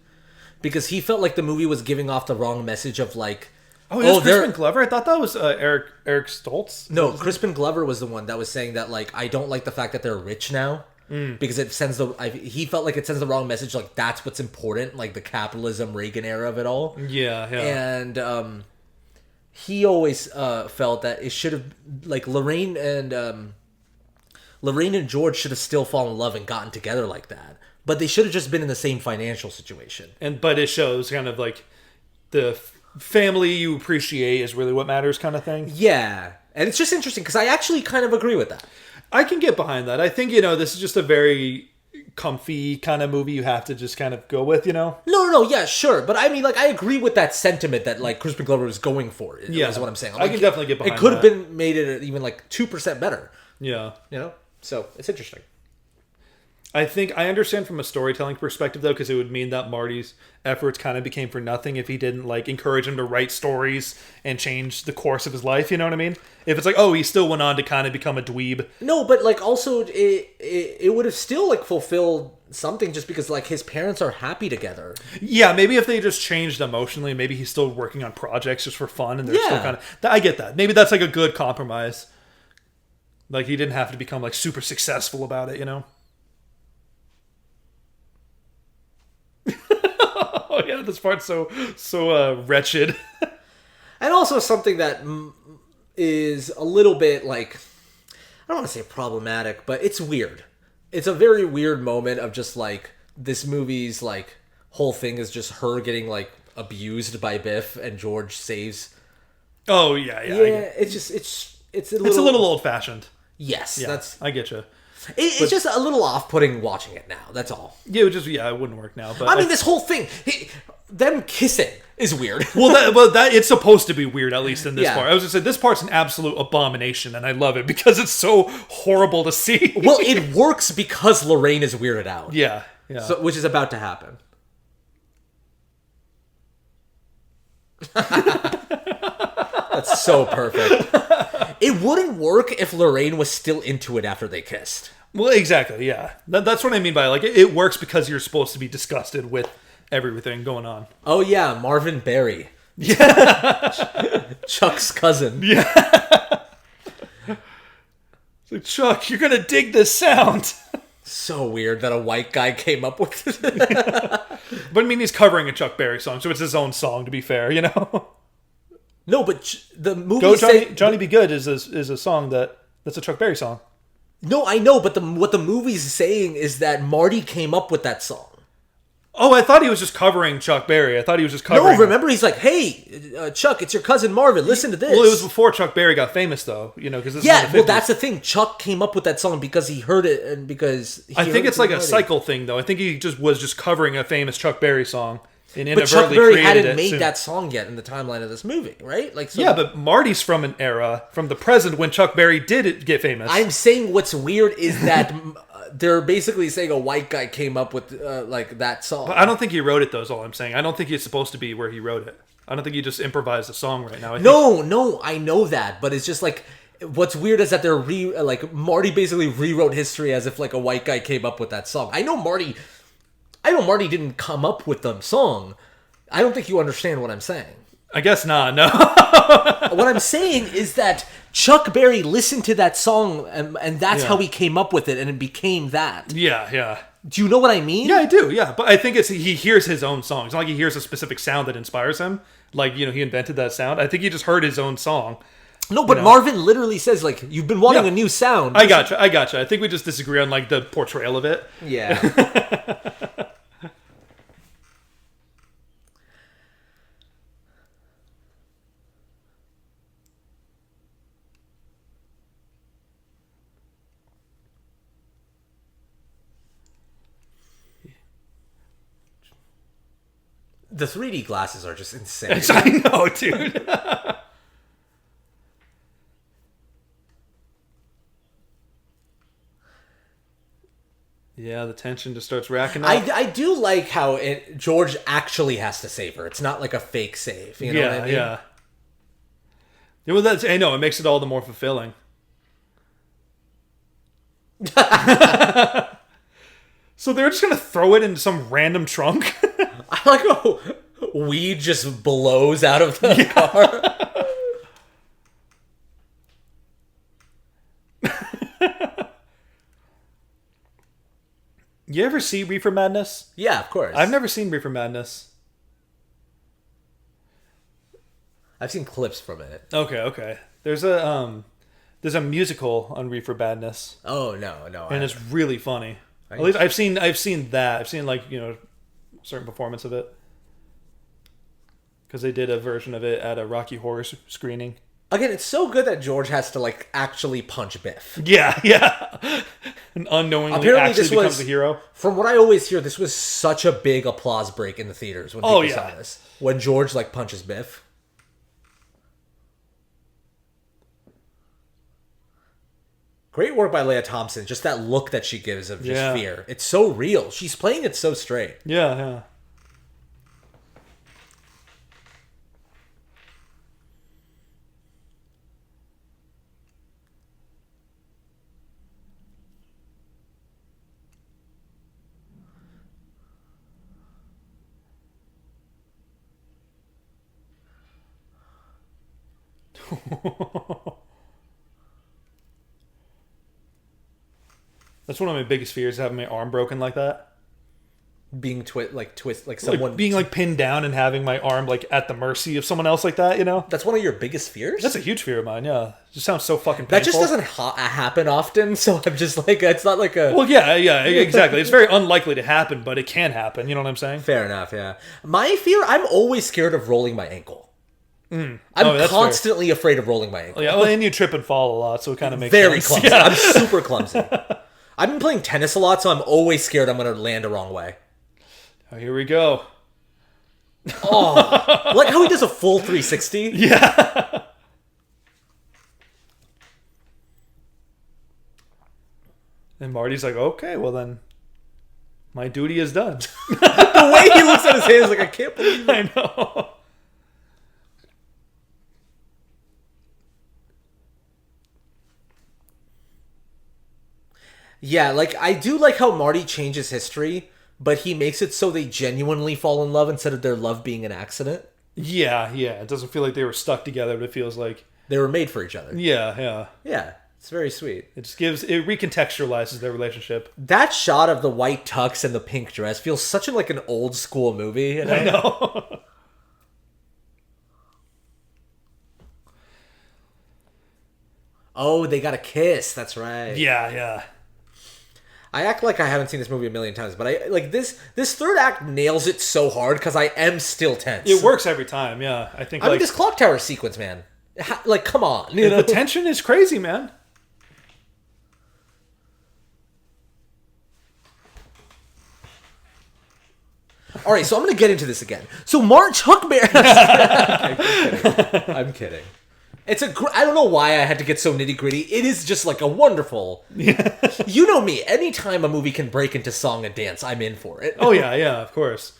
Because he felt like the movie was giving off the wrong message of, like... Oh, it was Crispin Glover? I thought that was Eric Stoltz. No, Crispin Glover was the one that was saying that, like, I don't like the fact that they're rich now. Because it sends he felt like it sends the wrong message, like, that's what's important, like, the capitalism Reagan era of it all. Yeah. And he always felt that it should have, like, Lorraine and George should have still fallen in love and gotten together like that. But they should have just been in the same financial situation. But it shows kind of like the family you appreciate is really what matters kind of thing. Yeah. And it's just interesting because I actually kind of agree with that. I can get behind that. I think, this is just a very comfy kind of movie you have to just kind of go with, No, yeah, sure. But I mean, like, I agree with that sentiment that, like, Crispin Glover was going for. Yeah. Is what I'm saying. I can definitely get behind that. It could have been made it even, like, 2% better. Yeah. So, it's interesting. I think I understand from a storytelling perspective though, because it would mean that Marty's efforts kind of became for nothing if he didn't like encourage him to write stories and change the course of his life. You know what I mean? If it's like, oh, he still went on to kind of become a dweeb. No, but like also it would have still like fulfilled something just because like his parents are happy together. Yeah, maybe if they just changed emotionally, maybe he's still working on projects just for fun, and they're still kind of. I get that. Maybe that's like a good compromise. Like he didn't have to become like super successful about it, you know. Oh yeah, this part's so wretched. And also something that is a little bit like, I don't want to say problematic, but it's weird. It's a very weird moment of just like this movie's like whole thing is just her getting like abused by Biff and George saves. Oh yeah. It's a little old fashioned. Yes, Yeah, I get you. It's just a little off-putting watching it now. That's all. Yeah, it wouldn't work now. But I mean, this whole thing, them kissing is weird. well, that it's supposed to be weird, at least in this Yeah. part. I was gonna say this part's an absolute abomination, and I love it because it's so horrible to see. Well, it works because Lorraine is weirded out. Yeah. So, which is about to happen. That's so perfect. It wouldn't work if Lorraine was still into it after they kissed. Well, exactly. Yeah, that's what I mean by like it works because you're supposed to be disgusted with everything going on. Oh yeah, Marvin Berry. Yeah, Chuck's cousin. Yeah. It's like, Chuck, you're gonna dig this sound. So weird that a white guy came up with it. But I mean, he's covering a Chuck Berry song, so it's his own song. To be fair, you know. No, but the movie. Go Johnny Be Good is a song that's a Chuck Berry song. No, I know, but what the movie's saying is that Marty came up with that song. Oh, I thought he was just covering Chuck Berry. I thought he was just covering... No, remember? He's like, hey, Chuck, it's your cousin Marvin. Listen to this. Well, it was before Chuck Berry got famous, though. You know, because yeah, well, that's the thing. Chuck came up with that song because he heard it and because... I think it's like a cycle thing, though. I think he was just covering a famous Chuck Berry song. And but Chuck Berry hadn't made that song yet in the timeline of this movie, right? Like, so yeah, but Marty's from an era, from the present, when Chuck Berry did get famous. I'm saying what's weird is that they're basically saying a white guy came up with like that song. But I don't think he wrote it, though, is all I'm saying. I don't think it's supposed to be where he wrote it. I don't think he just improvised a song right now. No, I know that, but it's just like... What's weird is that they're Marty basically rewrote history as if like a white guy came up with that song. I know Marty didn't come up with the song. I don't think you understand what I'm saying. I guess not, no. What I'm saying is that Chuck Berry listened to that song and that's how he came up with it and it became that. Yeah. Do you know what I mean? Yeah, I do, yeah. But I think he hears his own song. It's not like he hears a specific sound that inspires him. Like, you know, he invented that sound. I think he just heard his own song. No, but Marvin literally says, like, you've been wanting a new sound. I gotcha. I think we just disagree on, like, the portrayal of it. Yeah. The 3D glasses are just insane. I know, dude. Yeah, the tension just starts racking up. I do like how George actually has to save her. It's not like a fake save. You know what I mean? Yeah. Well, I know, it makes it all the more fulfilling. So they're just gonna throw it into some random trunk? I like how weed just blows out of the car. You ever see Reefer Madness? Yeah, of course. I've never seen Reefer Madness. I've seen clips from it. Okay. There's a musical on Reefer Madness. Oh no, and it's really funny. At least I've seen that. I've seen like, you know, a certain performance of it because they did a version of it at a Rocky Horror screening. Again, it's so good that George has to like actually punch Biff. Yeah. And unknowingly apparently actually this becomes was, a hero. From what I always hear, this was such a big applause break in the theaters when people saw this. When George like punches Biff. Great work by Leah Thompson. Just that look that she gives of just Yeah. fear. It's so real. She's playing it so straight. Yeah, yeah. That's one of my biggest fears, having my arm broken like that. Being twist, like someone Like being like pinned down and having my arm like at the mercy of someone else like that, you know? That's one of your biggest fears? That's a huge fear of mine, yeah. It just sounds so fucking painful. That just doesn't happen often, so I'm just like, it's not like a... Well, yeah, exactly. It's very unlikely to happen, but it can happen, you know what I'm saying? Fair enough, yeah. My fear, I'm always scared of rolling my ankle. I'm that's constantly afraid of rolling my ankle. Yeah, well, and you trip and fall a lot, so it kind of makes Very sense. clumsy. Yeah. I'm super clumsy. I've been playing tennis a lot, so I'm always scared I'm going to land the wrong way. Oh, here we go. Oh, like how he does a full 360? Yeah. And Marty's like, okay, well then, my duty is done. The way he looks at his hands, like, I can't believe it. I know. Yeah, like, I do like how Marty changes history, but he makes it so they genuinely fall in love instead of their love being an accident. Yeah. It doesn't feel like they were stuck together, but it feels like... They were made for each other. Yeah. Yeah, it's very sweet. It recontextualizes their relationship. That shot of the white tux and the pink dress feels such like an old school movie. You know? I know. Oh, they got a kiss. That's right. Yeah. I act like I haven't seen this movie a million times, but I like this third act nails it so hard because I am still tense. It works every time, yeah. I think I mean, this clock tower sequence, man. Like, come on. You know? the tension is crazy, man. All right, so I'm going to get into this again. So March Huckberry... I'm kidding. It's I don't know why I had to get so nitty gritty. It is just like a wonderful... Yeah. You know me. Anytime a movie can break into song and dance, I'm in for it. Oh, yeah, of course.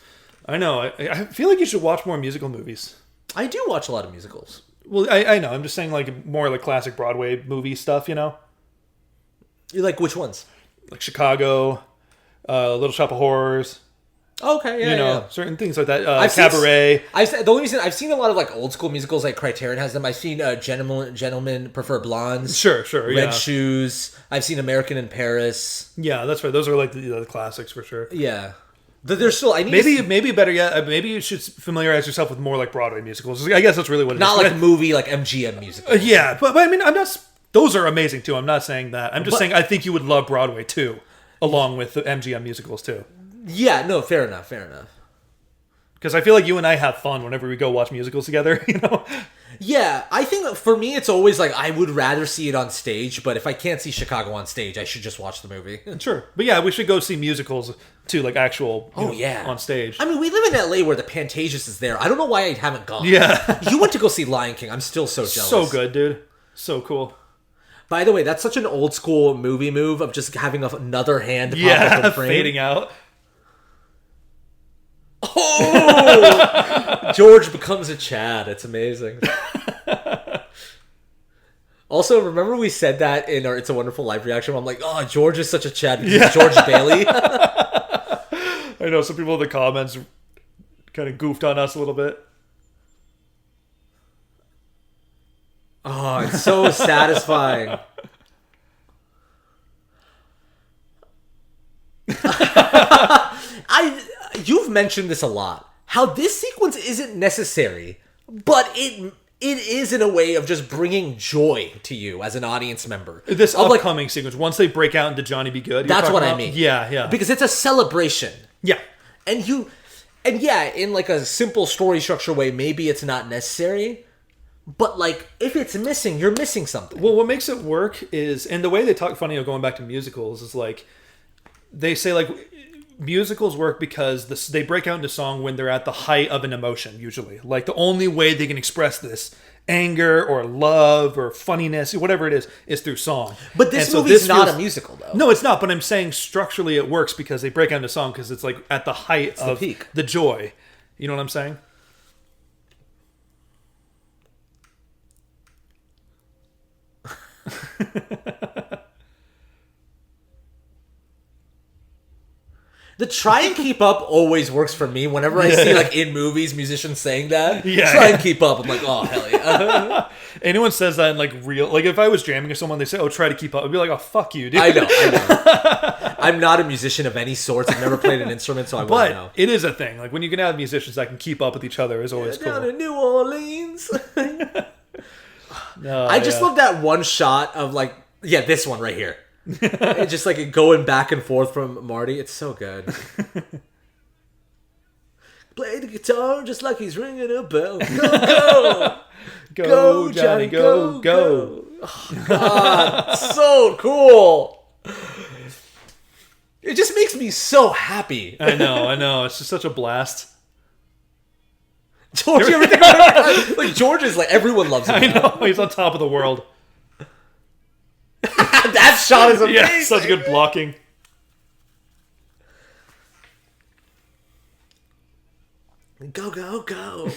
I know. I feel like you should watch more musical movies. I do watch a lot of musicals. Well, I know. I'm just saying like more like classic Broadway movie stuff, you know? You like which ones? Like Chicago, Little Shop of Horrors. Okay, yeah, you know, yeah. certain things like that. Cabaret. Cabaret. The only reason I've seen a lot of like old school musicals, like Criterion has them. I've seen Gentlemen Prefer Blondes. Sure, Red yeah. Shoes. I've seen American in Paris. Yeah, that's right. Those are like the classics for sure. Yeah, there's still. Maybe better yet. Maybe you should familiarize yourself with more like Broadway musicals. I guess that's really what it not is. like a movie like MGM musicals. Yeah, but I mean, I'm not. Those are amazing too. I'm not saying that. I'm just saying I think you would love Broadway too, along with the MGM musicals too. Yeah, no, fair enough. Because I feel like you and I have fun whenever we go watch musicals together, you know? Yeah, I think for me it's always like I would rather see it on stage, but if I can't see Chicago on stage, I should just watch the movie. Sure. But yeah, we should go see musicals too, like actual on stage. I mean, we live in LA where the Pantages is there. I don't know why I haven't gone. Yeah. You went to go see Lion King. I'm still so jealous. So good, dude. So cool. By the way, that's such an old school movie move of just having another hand pop up in frame. Fading out. Oh! George becomes a Chad. It's amazing. Also, remember we said that in our It's a Wonderful Life reaction? I'm like, oh, George is such a Chad because he's George Bailey. I know some people in the comments kind of goofed on us a little bit. Oh, it's so satisfying. You've mentioned this a lot. How this sequence isn't necessary, but it is in a way of just bringing joy to you as an audience member. This upcoming sequence, once they break out into Johnny Be Good. That's what I mean. Yeah. Because it's a celebration. Yeah. And yeah, in like a simple story structure way, maybe it's not necessary. But like, if it's missing, you're missing something. Well, what makes it work is, and the way they talk funny, going back to musicals, is like, they say like, musicals work because they break out into song when they're at the height of an emotion, usually. Like, the only way they can express this anger or love or funniness, whatever it is through song. But this movie's not a musical, though. No, it's not, but I'm saying structurally it works because they break out into song because it's like at the height of the peak. The joy. You know what I'm saying? The try and keep up always works for me. Whenever I see, like, in movies, musicians saying that, Yeah. try and keep up. I'm like, oh, hell yeah. Anyone says that in, like, real... Like, if I was jamming with someone, they say, oh, try to keep up. I'd be like, oh, fuck you, dude. I know. I'm not a musician of any sorts. I've never played an instrument, so I wouldn't know. But it is a thing. Like, when you can have musicians that can keep up with each other is always cool. Down in New Orleans. No, I just love that one shot of, like, this one right here. It's just like going back and forth from Marty. It's so good. Play the guitar just like he's ringing a bell. Go, go! Go, Johnny, go, go. Oh, God, so cool. It just makes me so happy. I know. It's just such a blast. George, everything like George is like everyone loves him. I know. He's on top of the world. That shot is amazing. Yeah, such good blocking. Go, go, go.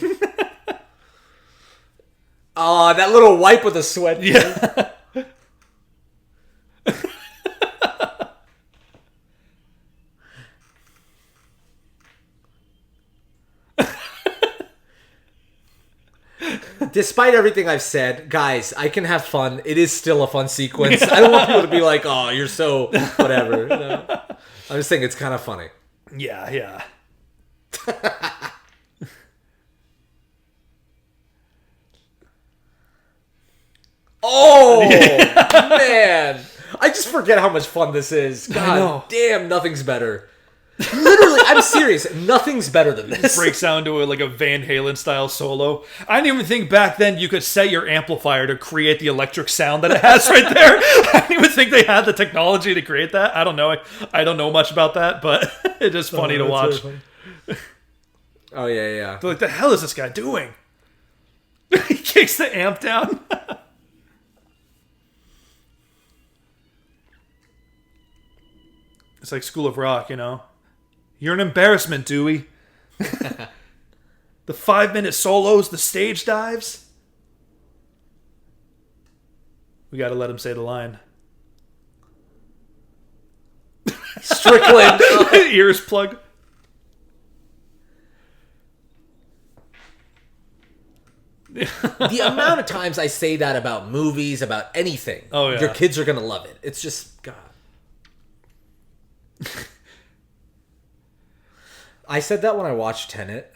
Oh, that little wipe with the sweat. Yeah. Despite everything I've said, guys, I can have fun. It is still a fun sequence. I don't want people to be like, oh, you're so whatever. You know? I'm just saying it's kind of funny. Yeah. Oh, man. I just forget how much fun this is. God damn, nothing's better. Literally, I'm serious. Nothing's better than this. Breaks down to like a Van Halen style solo. I didn't even think back then you could set your amplifier to create the electric sound that it has right there. I didn't even think they had the technology to create that. I don't know. I don't know much about that, but it's just funny to watch. Really oh, yeah. They're like, the hell is this guy doing? He kicks the amp down. It's like School of Rock, you know? You're an embarrassment, Dewey. The 5-minute solos, the stage dives. We gotta let him say the line. Strickland. Ears plugged. The amount of times I say that about movies, about anything. Oh, yeah. Your kids are going to love it. It's just, God. I said that when I watched Tenet.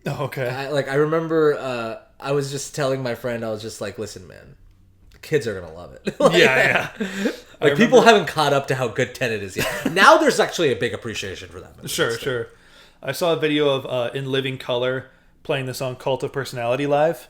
Oh, okay. I remember I was just telling my friend, I was just like, listen, man, kids are going to love it. Yeah. Like, people haven't caught up to how good Tenet is yet. Now there's actually a big appreciation for that movie. Sure. I saw a video of In Living Color playing the song Cult of Personality live,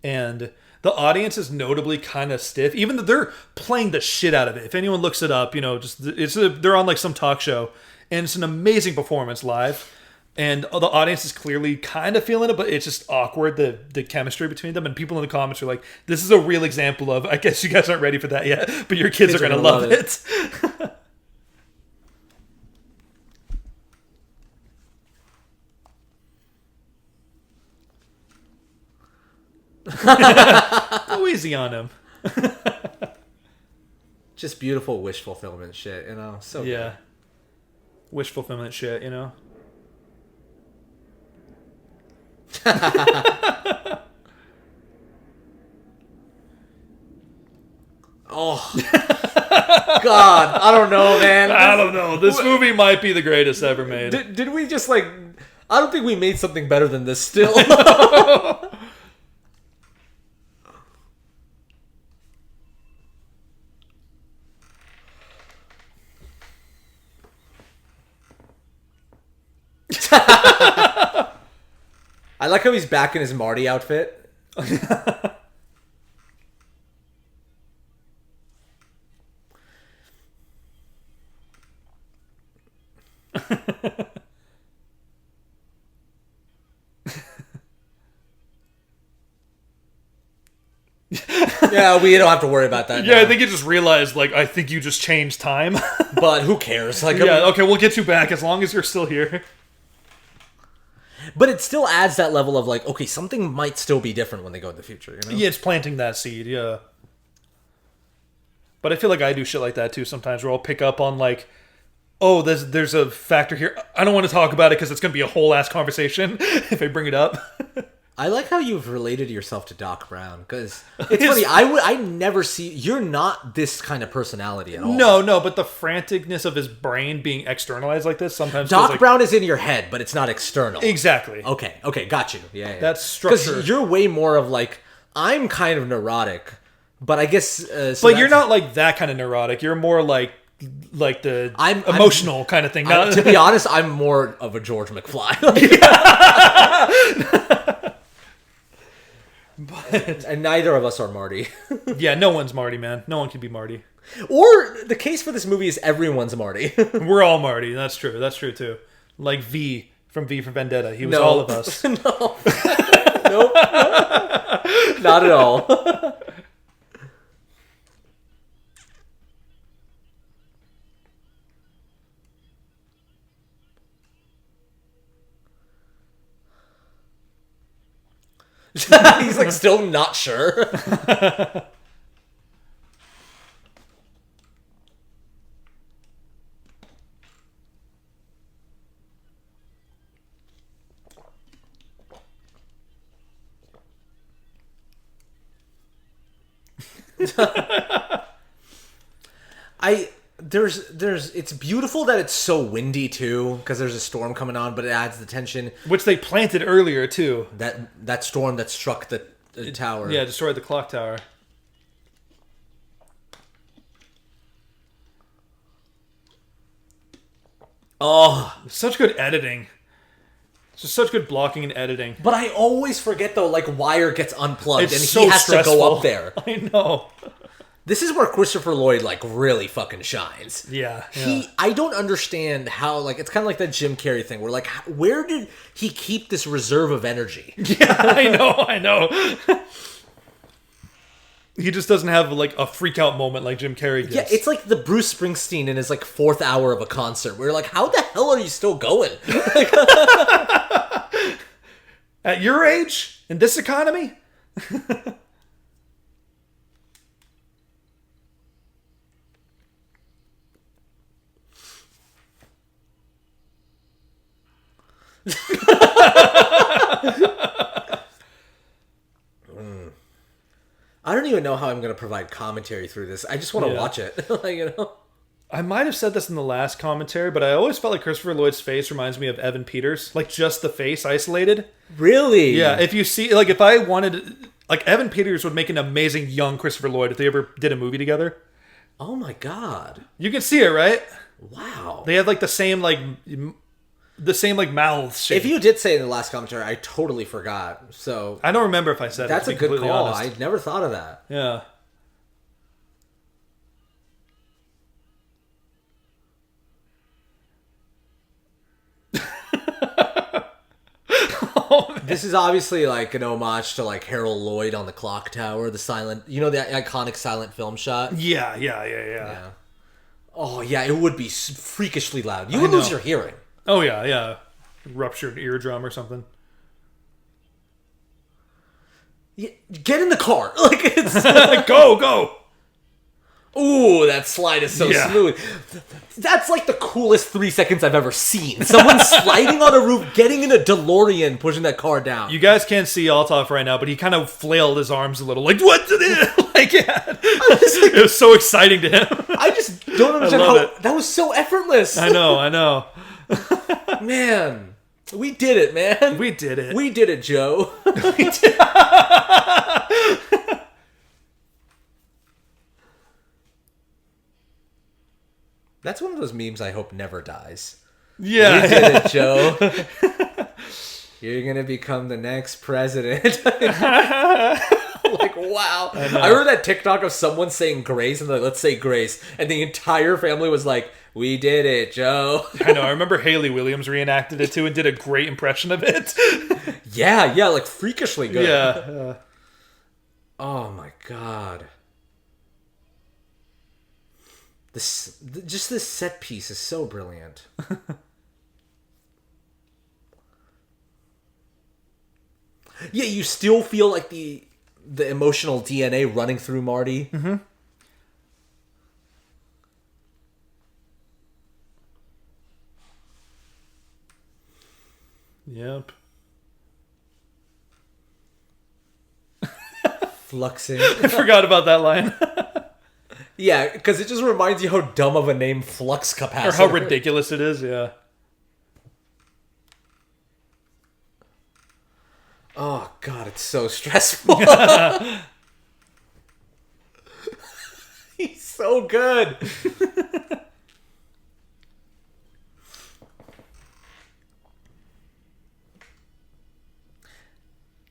and the audience is notably kind of stiff, even though they're playing the shit out of it. If anyone looks it up, you know, they're on like some talk show, and it's an amazing performance live. And the audience is clearly kind of feeling it, but it's just awkward, the chemistry between them. And people in the comments are like, this is a real example of, I guess you guys aren't ready for that yet, but your kids are going to love it. Go easy on him. Just beautiful wish fulfillment shit, you know? So yeah. Good. Wish fulfillment shit, you know? Oh, God, I don't know, man. I don't know. This movie might be the greatest ever made. Did we just like? I don't think we made something better than this. Still, I like how he's back in his Marty outfit. Yeah, we don't have to worry about that. Yeah, now. I think you just realized, like, I think you just changed time. But who cares? Like, Yeah, okay, we'll get you back as long as you're still here. But it still adds that level of like, okay, something might still be different when they go in the future. You know? Yeah, it's planting that seed, yeah. But I feel like I do shit like that too sometimes, where I'll pick up on like, oh, there's a factor here. I don't want to talk about it because it's going to be a whole ass conversation if I bring it up. I like how you've related yourself to Doc Brown because it's funny. I never see you're not this kind of personality at all. No, but the franticness of his brain being externalized like this sometimes. Doc like, Brown is in your head, but it's not external. Exactly. Okay, got you. Yeah. That's structure. Because you're way more of like I'm kind of neurotic, but I guess. But you're not like that kind of neurotic. You're more like the emotional kind of thing. To be honest, I'm more of a George McFly. And neither of us are Marty. Yeah, no one's Marty, man. No one can be Marty. Or the case for this movie is everyone's Marty. We're all Marty. That's true. That's true too. Like V from V for Vendetta. He was all of us. No. Nope. Not at all. He's like still not sure. There's it's beautiful that it's so windy too because there's a storm coming on, but it adds the tension. Which they planted earlier too. That storm that struck the tower. Yeah, destroyed the clock tower. Oh, such good editing. Just such good blocking and editing. But I always forget though, like Wire gets unplugged It's and so he has stressful. to go up there. I know. This is where Christopher Lloyd like really fucking shines. Yeah. I don't understand how like it's kind of like that Jim Carrey thing where like where did he keep this reserve of energy? Yeah, I know. He just doesn't have like a freak out moment like Jim Carrey gets. Yeah, it's like the Bruce Springsteen in his like fourth hour of a concert where you're like, how the hell are you still going? At your age, in this economy? I don't even know how I'm going to provide commentary through this. I just want to watch it. Like, you know? I might have said this in the last commentary, but I always felt like Christopher Lloyd's face reminds me of Evan Peters. Like, just the face isolated. Really? Yeah, if you see... Like, if I wanted... Like, Evan Peters would make an amazing young Christopher Lloyd if they ever did a movie together. Oh my god. You can see it, right? Wow. They have, like, the same mouths shape. If you did say in the last commentary, I totally forgot. So I don't remember if I said that's it. a good call. Honest. I never thought of that. Yeah. This is obviously like an homage to like Harold Lloyd on the clock tower, the silent, you know, the iconic silent film shot. Yeah. Oh yeah, it would be freakishly loud. You would lose your hearing. Oh yeah. Ruptured eardrum or something. Yeah, get in the car. Like it's Go. ooh, that slide is so smooth. That's like the coolest 3 seconds I've ever seen. Someone sliding on a roof, getting in a DeLorean, pushing that car down. You guys can't see Altaf right now, but he kind of flailed his arms a little. Like, what did it? Like, yeah. It was so exciting to him. I just don't understand how that was so effortless. I know. Man, we did it, man. We did it. We did it, Joe. That's one of those memes I hope never dies. Yeah. We did it, Joe. You're going to become the next president. Like, wow. I remember that TikTok of someone saying grace and they're like, let's say grace. And the entire family was like, we did it, Joe. I know. I remember Haley Williams reenacted it too and did a great impression of it. Yeah, like freakishly good. Yeah. Oh my god. Just this set piece is so brilliant. Yeah, you still feel like the emotional DNA running through Marty. Mm-hmm. Yep. Fluxing. I forgot about that line. Yeah, because it just reminds you how dumb of a name flux capacitor. Or how ridiculous it is, yeah. Oh god, it's so stressful. He's so good.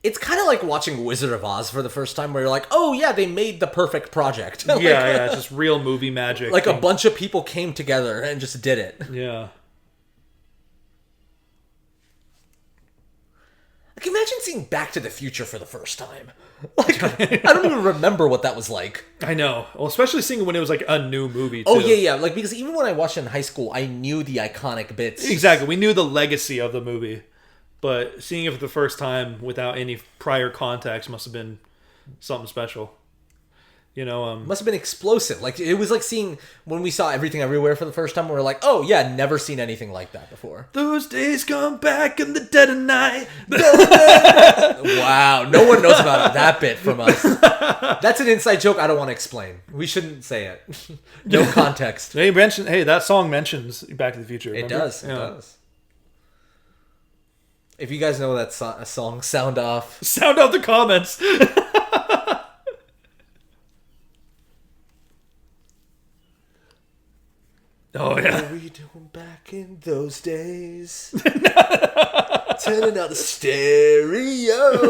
It's kind of like watching Wizard of Oz for the first time, where you're like, "Oh yeah, they made the perfect project." Like, yeah, it's just real movie magic. Like a bunch of people came together and just did it. Yeah. Like, imagine seeing Back to the Future for the first time. Like, I don't even remember what that was like. I know. Well, especially seeing it when it was like a new movie, too. Oh, yeah. Like, because even when I watched it in high school, I knew the iconic bits. Exactly. We knew the legacy of the movie. But seeing it for the first time without any prior context must have been something special. You know, Must have been explosive. Like, it was like seeing, when we saw Everything Everywhere for the first time, we were like, oh, yeah, never seen anything like that before. those days come back in the dead of night. Wow, no one knows about that bit from us. That's an inside joke I don't want to explain. We shouldn't say it. No context. Hey, that song mentions Back to the Future. It remember? does. It does. If you guys know that song, sound off. Sound out the comments. Oh, yeah. What were you doing back in those days? Turning out the stereo.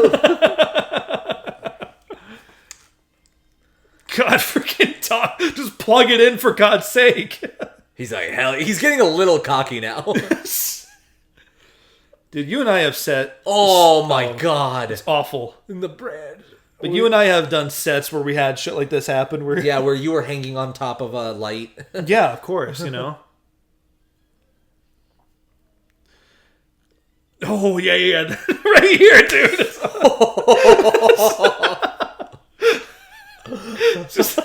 God, freaking talk. Just plug it in for God's sake. He's like, hell, he's getting a little cocky now. Dude, you and I have set... Oh my god. It's awful. In the bread. But you and I have done sets where we had shit like this happen. Where Yeah, where you were hanging on top of a light. Yeah, of course, you know. Oh, yeah. Right here, dude. Just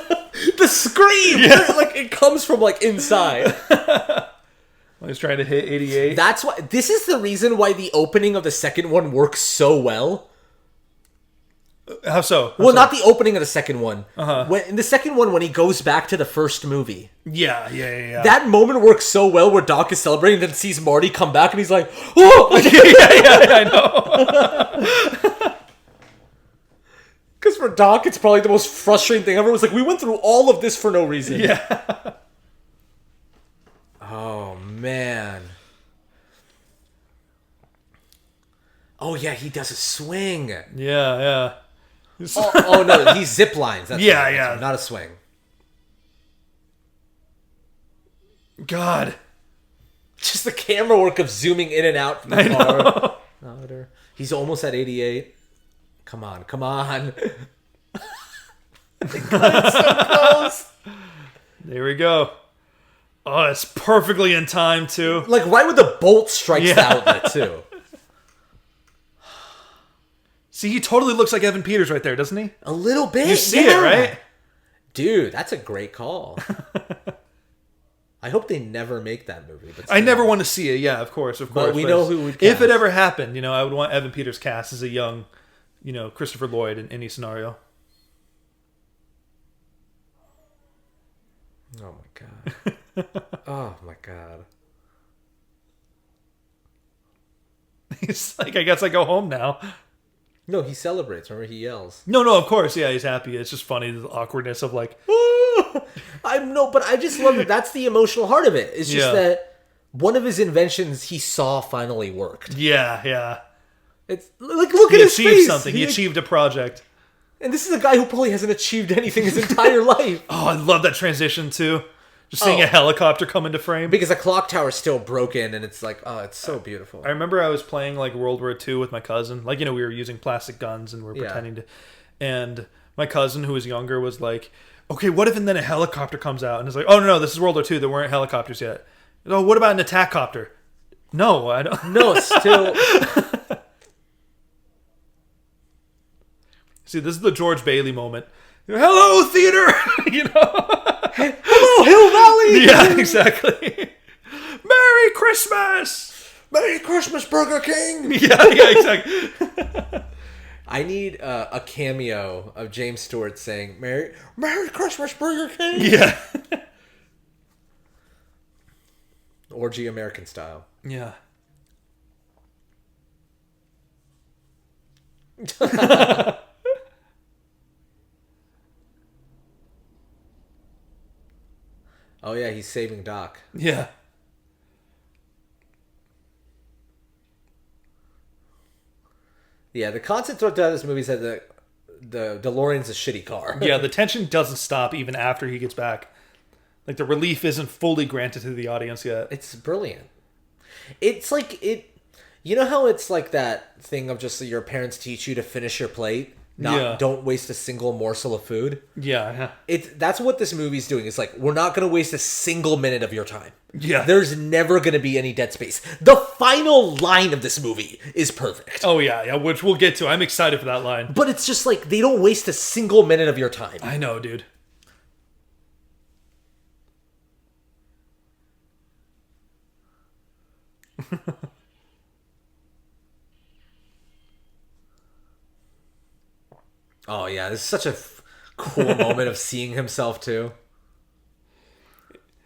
the scream! Yeah. Like, it comes from, like, inside. I was trying to hit 88. That's why... This is the reason why the opening of the second one works so well. How so? Well, not the opening of the second one. Uh-huh. In the second one, when he goes back to the first movie. Yeah. That moment works so well where Doc is celebrating and then sees Marty come back and he's like, oh! yeah, I know. Because for Doc, it's probably the most frustrating thing ever. It was like, we went through all of this for no reason. Yeah. Oh, man. Oh, yeah, he does a swing. Yeah. Oh, no, he zip lines. That's Yeah, right. yeah. Not a swing. God. Just the camera work of zooming in and out from the car. Louder. He's almost at 88. Come on. God, it's so close. There we go. Oh, it's perfectly in time, too. Like, right when the bolt strikes the outlet, too. See, he totally looks like Evan Peters right there, doesn't he? A little bit, You see it, right? Dude, that's a great call. I hope they never make that movie. But I never want to see it. Yeah, of course. But we know who would If cast. it ever happened, you know, I would want Evan Peters cast as a young, you know, Christopher Lloyd in any scenario. Oh my god. Oh my god. He's like, I guess I go home now. No, he celebrates. Remember, he yells. No, of course. Yeah, he's happy. It's just funny, the awkwardness of like... But I just love that. That's the emotional heart of it. It's just Yeah. that one of his inventions he saw finally worked. Yeah. It's like, look He at his achieved face. something. He achieved a project. And this is a guy who probably hasn't achieved anything his entire life. Oh, I love that transition, too. Just seeing a helicopter come into frame. Because the clock tower's still broken, and it's like, oh, it's so beautiful. I remember I was playing like World War II with my cousin. Like, you know, we were using plastic guns and we were pretending to... And My cousin, who was younger, was like, okay, what if and then a helicopter comes out? And it's like, oh, no, this is World War II. There weren't helicopters yet. Oh, what about an attack copter? No, I don't. No, still. See, this is the George Bailey moment. Hello, theater! Hello, Hill Valley! Yeah, exactly. Merry Christmas! Merry Christmas, Burger King! Yeah, exactly. I need a cameo of James Stewart saying, Merry Christmas, Burger King! Yeah. Orgy American style. Yeah. Oh, yeah, he's saving Doc. Yeah. Yeah, the concept throughout this movie said that the DeLorean's a shitty car. Yeah, the tension doesn't stop even after he gets back. Like, the relief isn't fully granted to the audience yet. It's brilliant. It's like it. You know how it's like that thing of just your parents teach you to finish your plate, don't waste a single morsel of food. Yeah. That's what this movie's doing. It's like we're not going to waste a single minute of your time. Yeah. There's never going to be any dead space. The final line of this movie is perfect. Oh, yeah, which we'll get to. I'm excited for that line. But it's just like they don't waste a single minute of your time. I know, dude. Oh yeah, this is such a cool moment of seeing himself too.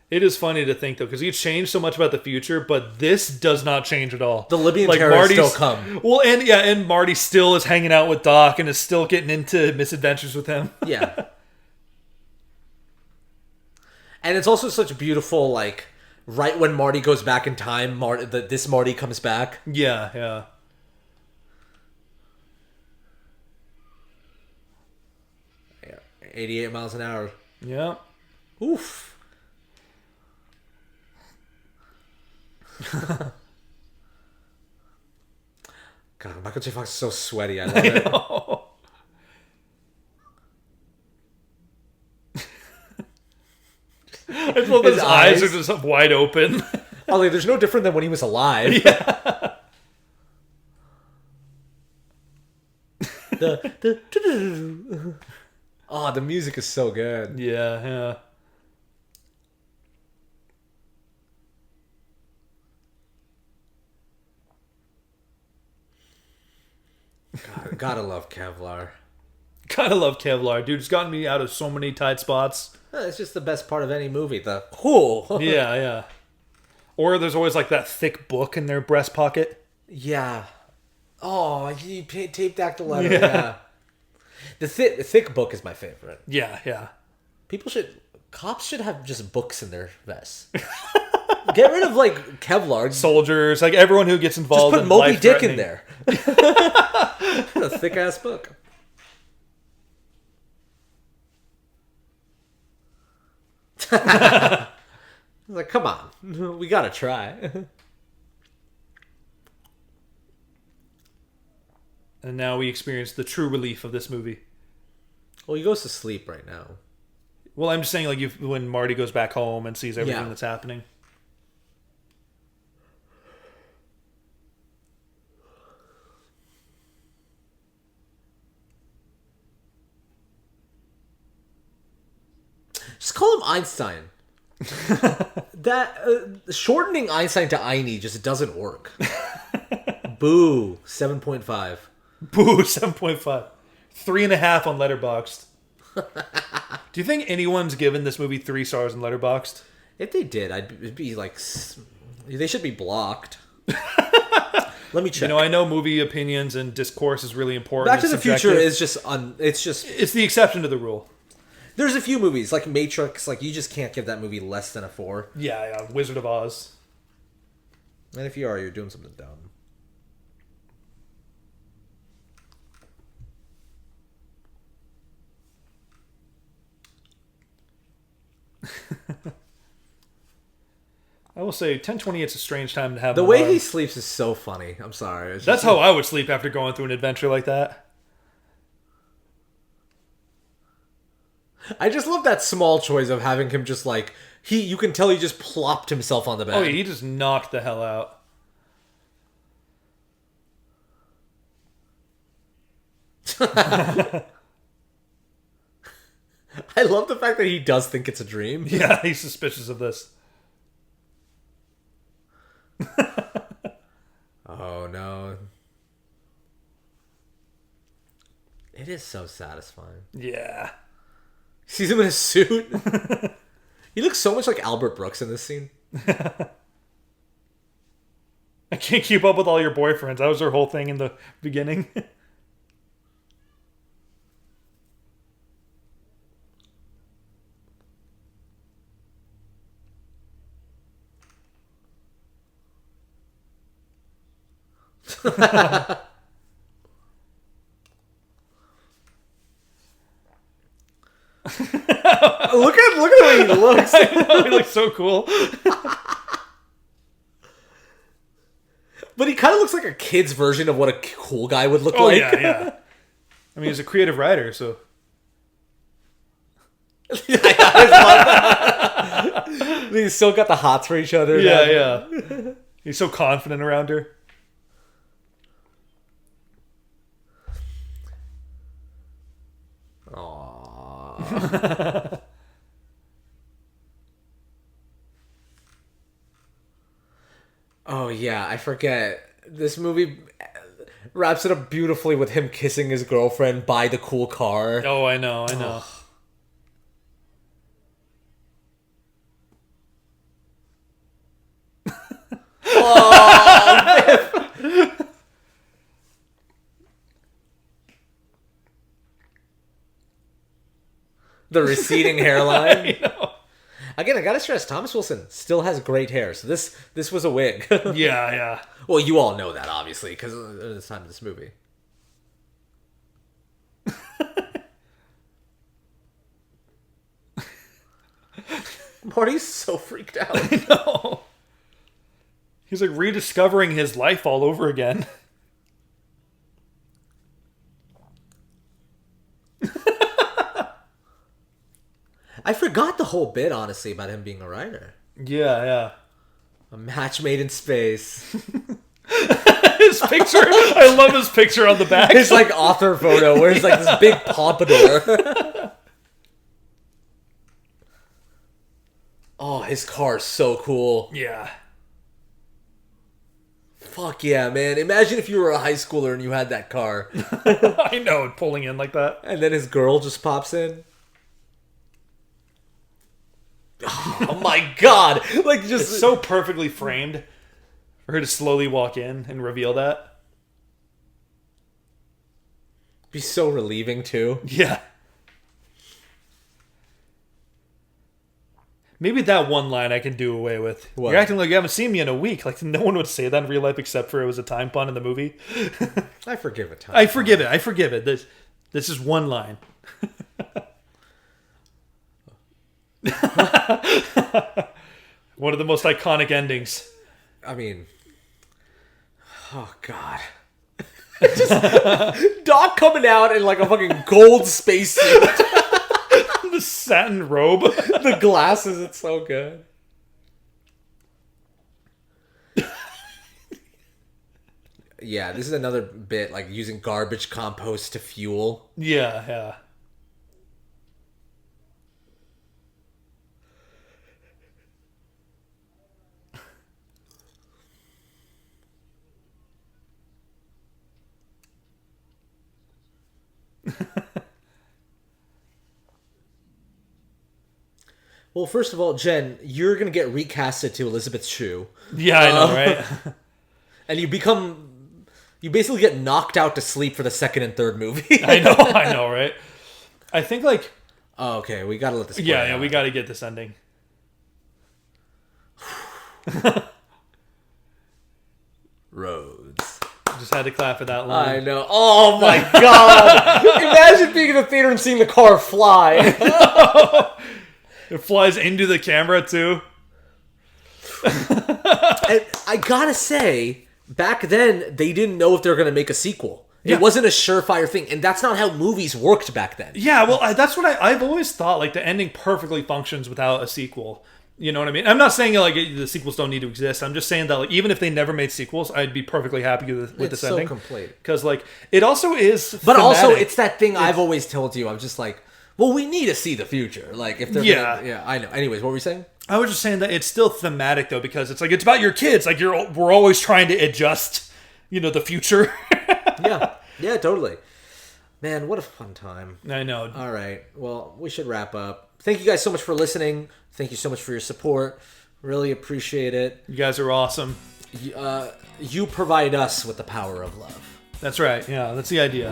It is funny to think though, because you changed so much about the future, but this does not change at all. The Libyan terrorists still come. Well, and Marty still is hanging out with Doc and is still getting into misadventures with him. Yeah. And it's also such beautiful, like, right when Marty goes back in time, this Marty comes back. Yeah. 88 miles an hour. Yeah. Oof. God, Michael J. Fox is so sweaty. I love it. Know. I just love his eyes are just wide open. Oh, like, there's no different than when he was alive. Yeah. Oh, the music is so good. Yeah. God, gotta love Kevlar. Gotta love Kevlar, dude. It's gotten me out of so many tight spots. It's just the best part of any movie. The whoo. Yeah. Or there's always like that thick book in their breast pocket. Yeah. Oh, you taped back the letter. Yeah. The thick book is my favorite. Yeah. Cops should have just books in their vests. Get rid of like Kevlar. Soldiers, like everyone who gets involved. Just put Moby Dick in there. A thick ass book. Like, come on, we gotta try. And now we experience the true relief of this movie. Well, he goes to sleep right now. Well, I'm just saying, like, when Marty goes back home and sees everything that's happening. Just call him Einstein. Shortening Einstein to Einie just doesn't work. Boo, 7.5. Boo, 7.5. 3.5 on Letterboxd. Do you think anyone's given this movie 3 stars on Letterboxd? If they did, it'd be like... They should be blocked. Let me check. I know movie opinions and discourse is really important. Back to the Future is just... It's the exception to the rule. There's a few movies, like Matrix, like you just can't give that movie less than a 4. Yeah. Wizard of Oz. And if you are, you're doing something dumb. I will say 1028 is a strange time to have the way he sleeps is so funny. I'm sorry. That's how I would sleep after going through an adventure like that. I just love that small choice of having him just like you can tell he just plopped himself on the bed. Oh, yeah, he just knocked the hell out. I love the fact that he does think it's a dream. Yeah, he's suspicious of this. Oh no. It is so satisfying. Yeah. Sees him in a suit. He looks so much like Albert Brooks in this scene. I can't keep up with all your boyfriends. That was her whole thing in the beginning. Look at the way he looks. I know, he looks so cool. But he kind of looks like a kid's version of what a cool guy would look Oh, like. yeah. I mean, he's a creative writer, so... They still got the hots for each other. Yeah. He's so confident around her. Aww. Oh yeah, I forget. This movie wraps it up beautifully with him kissing his girlfriend by the cool car. Oh, I know. The receding hairline. I know. Again, I gotta stress, Thomas Wilson still has great hair, so this was a wig. Yeah. Well, you all know that, obviously, because of the time of this movie. Marty's so freaked out. I know. He's like rediscovering his life all over again. I forgot the whole bit, honestly, about him being a writer. Yeah. A match made in space. His picture. I love his picture on the back. His like author photo where he's like this big pompadour. Oh, his car is so cool. Yeah. Fuck yeah, man. Imagine if you were a high schooler and you had that car. I know, pulling in like that. And then his girl just pops in. Oh my god. Like just It's so perfectly framed for her to slowly walk in and reveal that. be so relieving too. Yeah. Maybe that one line I can do away with. What? You're acting like you haven't seen me in a week. Like, no one would say that in real life except for it was a time pun in the movie. I forgive it. I forgive it. I forgive it. This is one line. One of the most iconic endings. I mean, oh god. Just Doc coming out in like a fucking gold spacesuit. The satin robe. The glasses, it's so good. Yeah, this is another bit like using garbage compost to fuel. Yeah. Well, first of all, Jen, you're gonna get recasted to Elizabeth Shue. Yeah, I know, right? And you basically get knocked out to sleep for the second and third movie. I know, right? I think, like... Oh, okay, we gotta let this play Yeah, out. we gotta get this ending. Rhodes. Just had to clap at that line. I know. Oh my god! Imagine being in the theater and seeing the car fly. It flies into the camera, too. And I gotta say, back then, they didn't know if they were gonna make a sequel. It wasn't a surefire thing, and that's not how movies worked back then. Yeah, well, that's what I've always thought. Like, the ending perfectly functions without a sequel. You know what I mean? I'm not saying like the sequels don't need to exist. I'm just saying that like even if they never made sequels, I'd be perfectly happy with this ending. It's so complete. Because like it also is, but thematic. also it's that thing I've always told you. I'm just like, well, we need to see the future. Like if they're yeah, I know. Anyways, what were we saying? I was just saying that it's still thematic though, because it's like it's about your kids. Like we're always trying to adjust, the future. yeah, totally. Man, what a fun time. I know. All right. Well, we should wrap up. Thank you guys so much for listening. Thank you so much for your support. Really appreciate it. You guys are awesome. You provide us with the power of love. That's right. Yeah, that's the idea.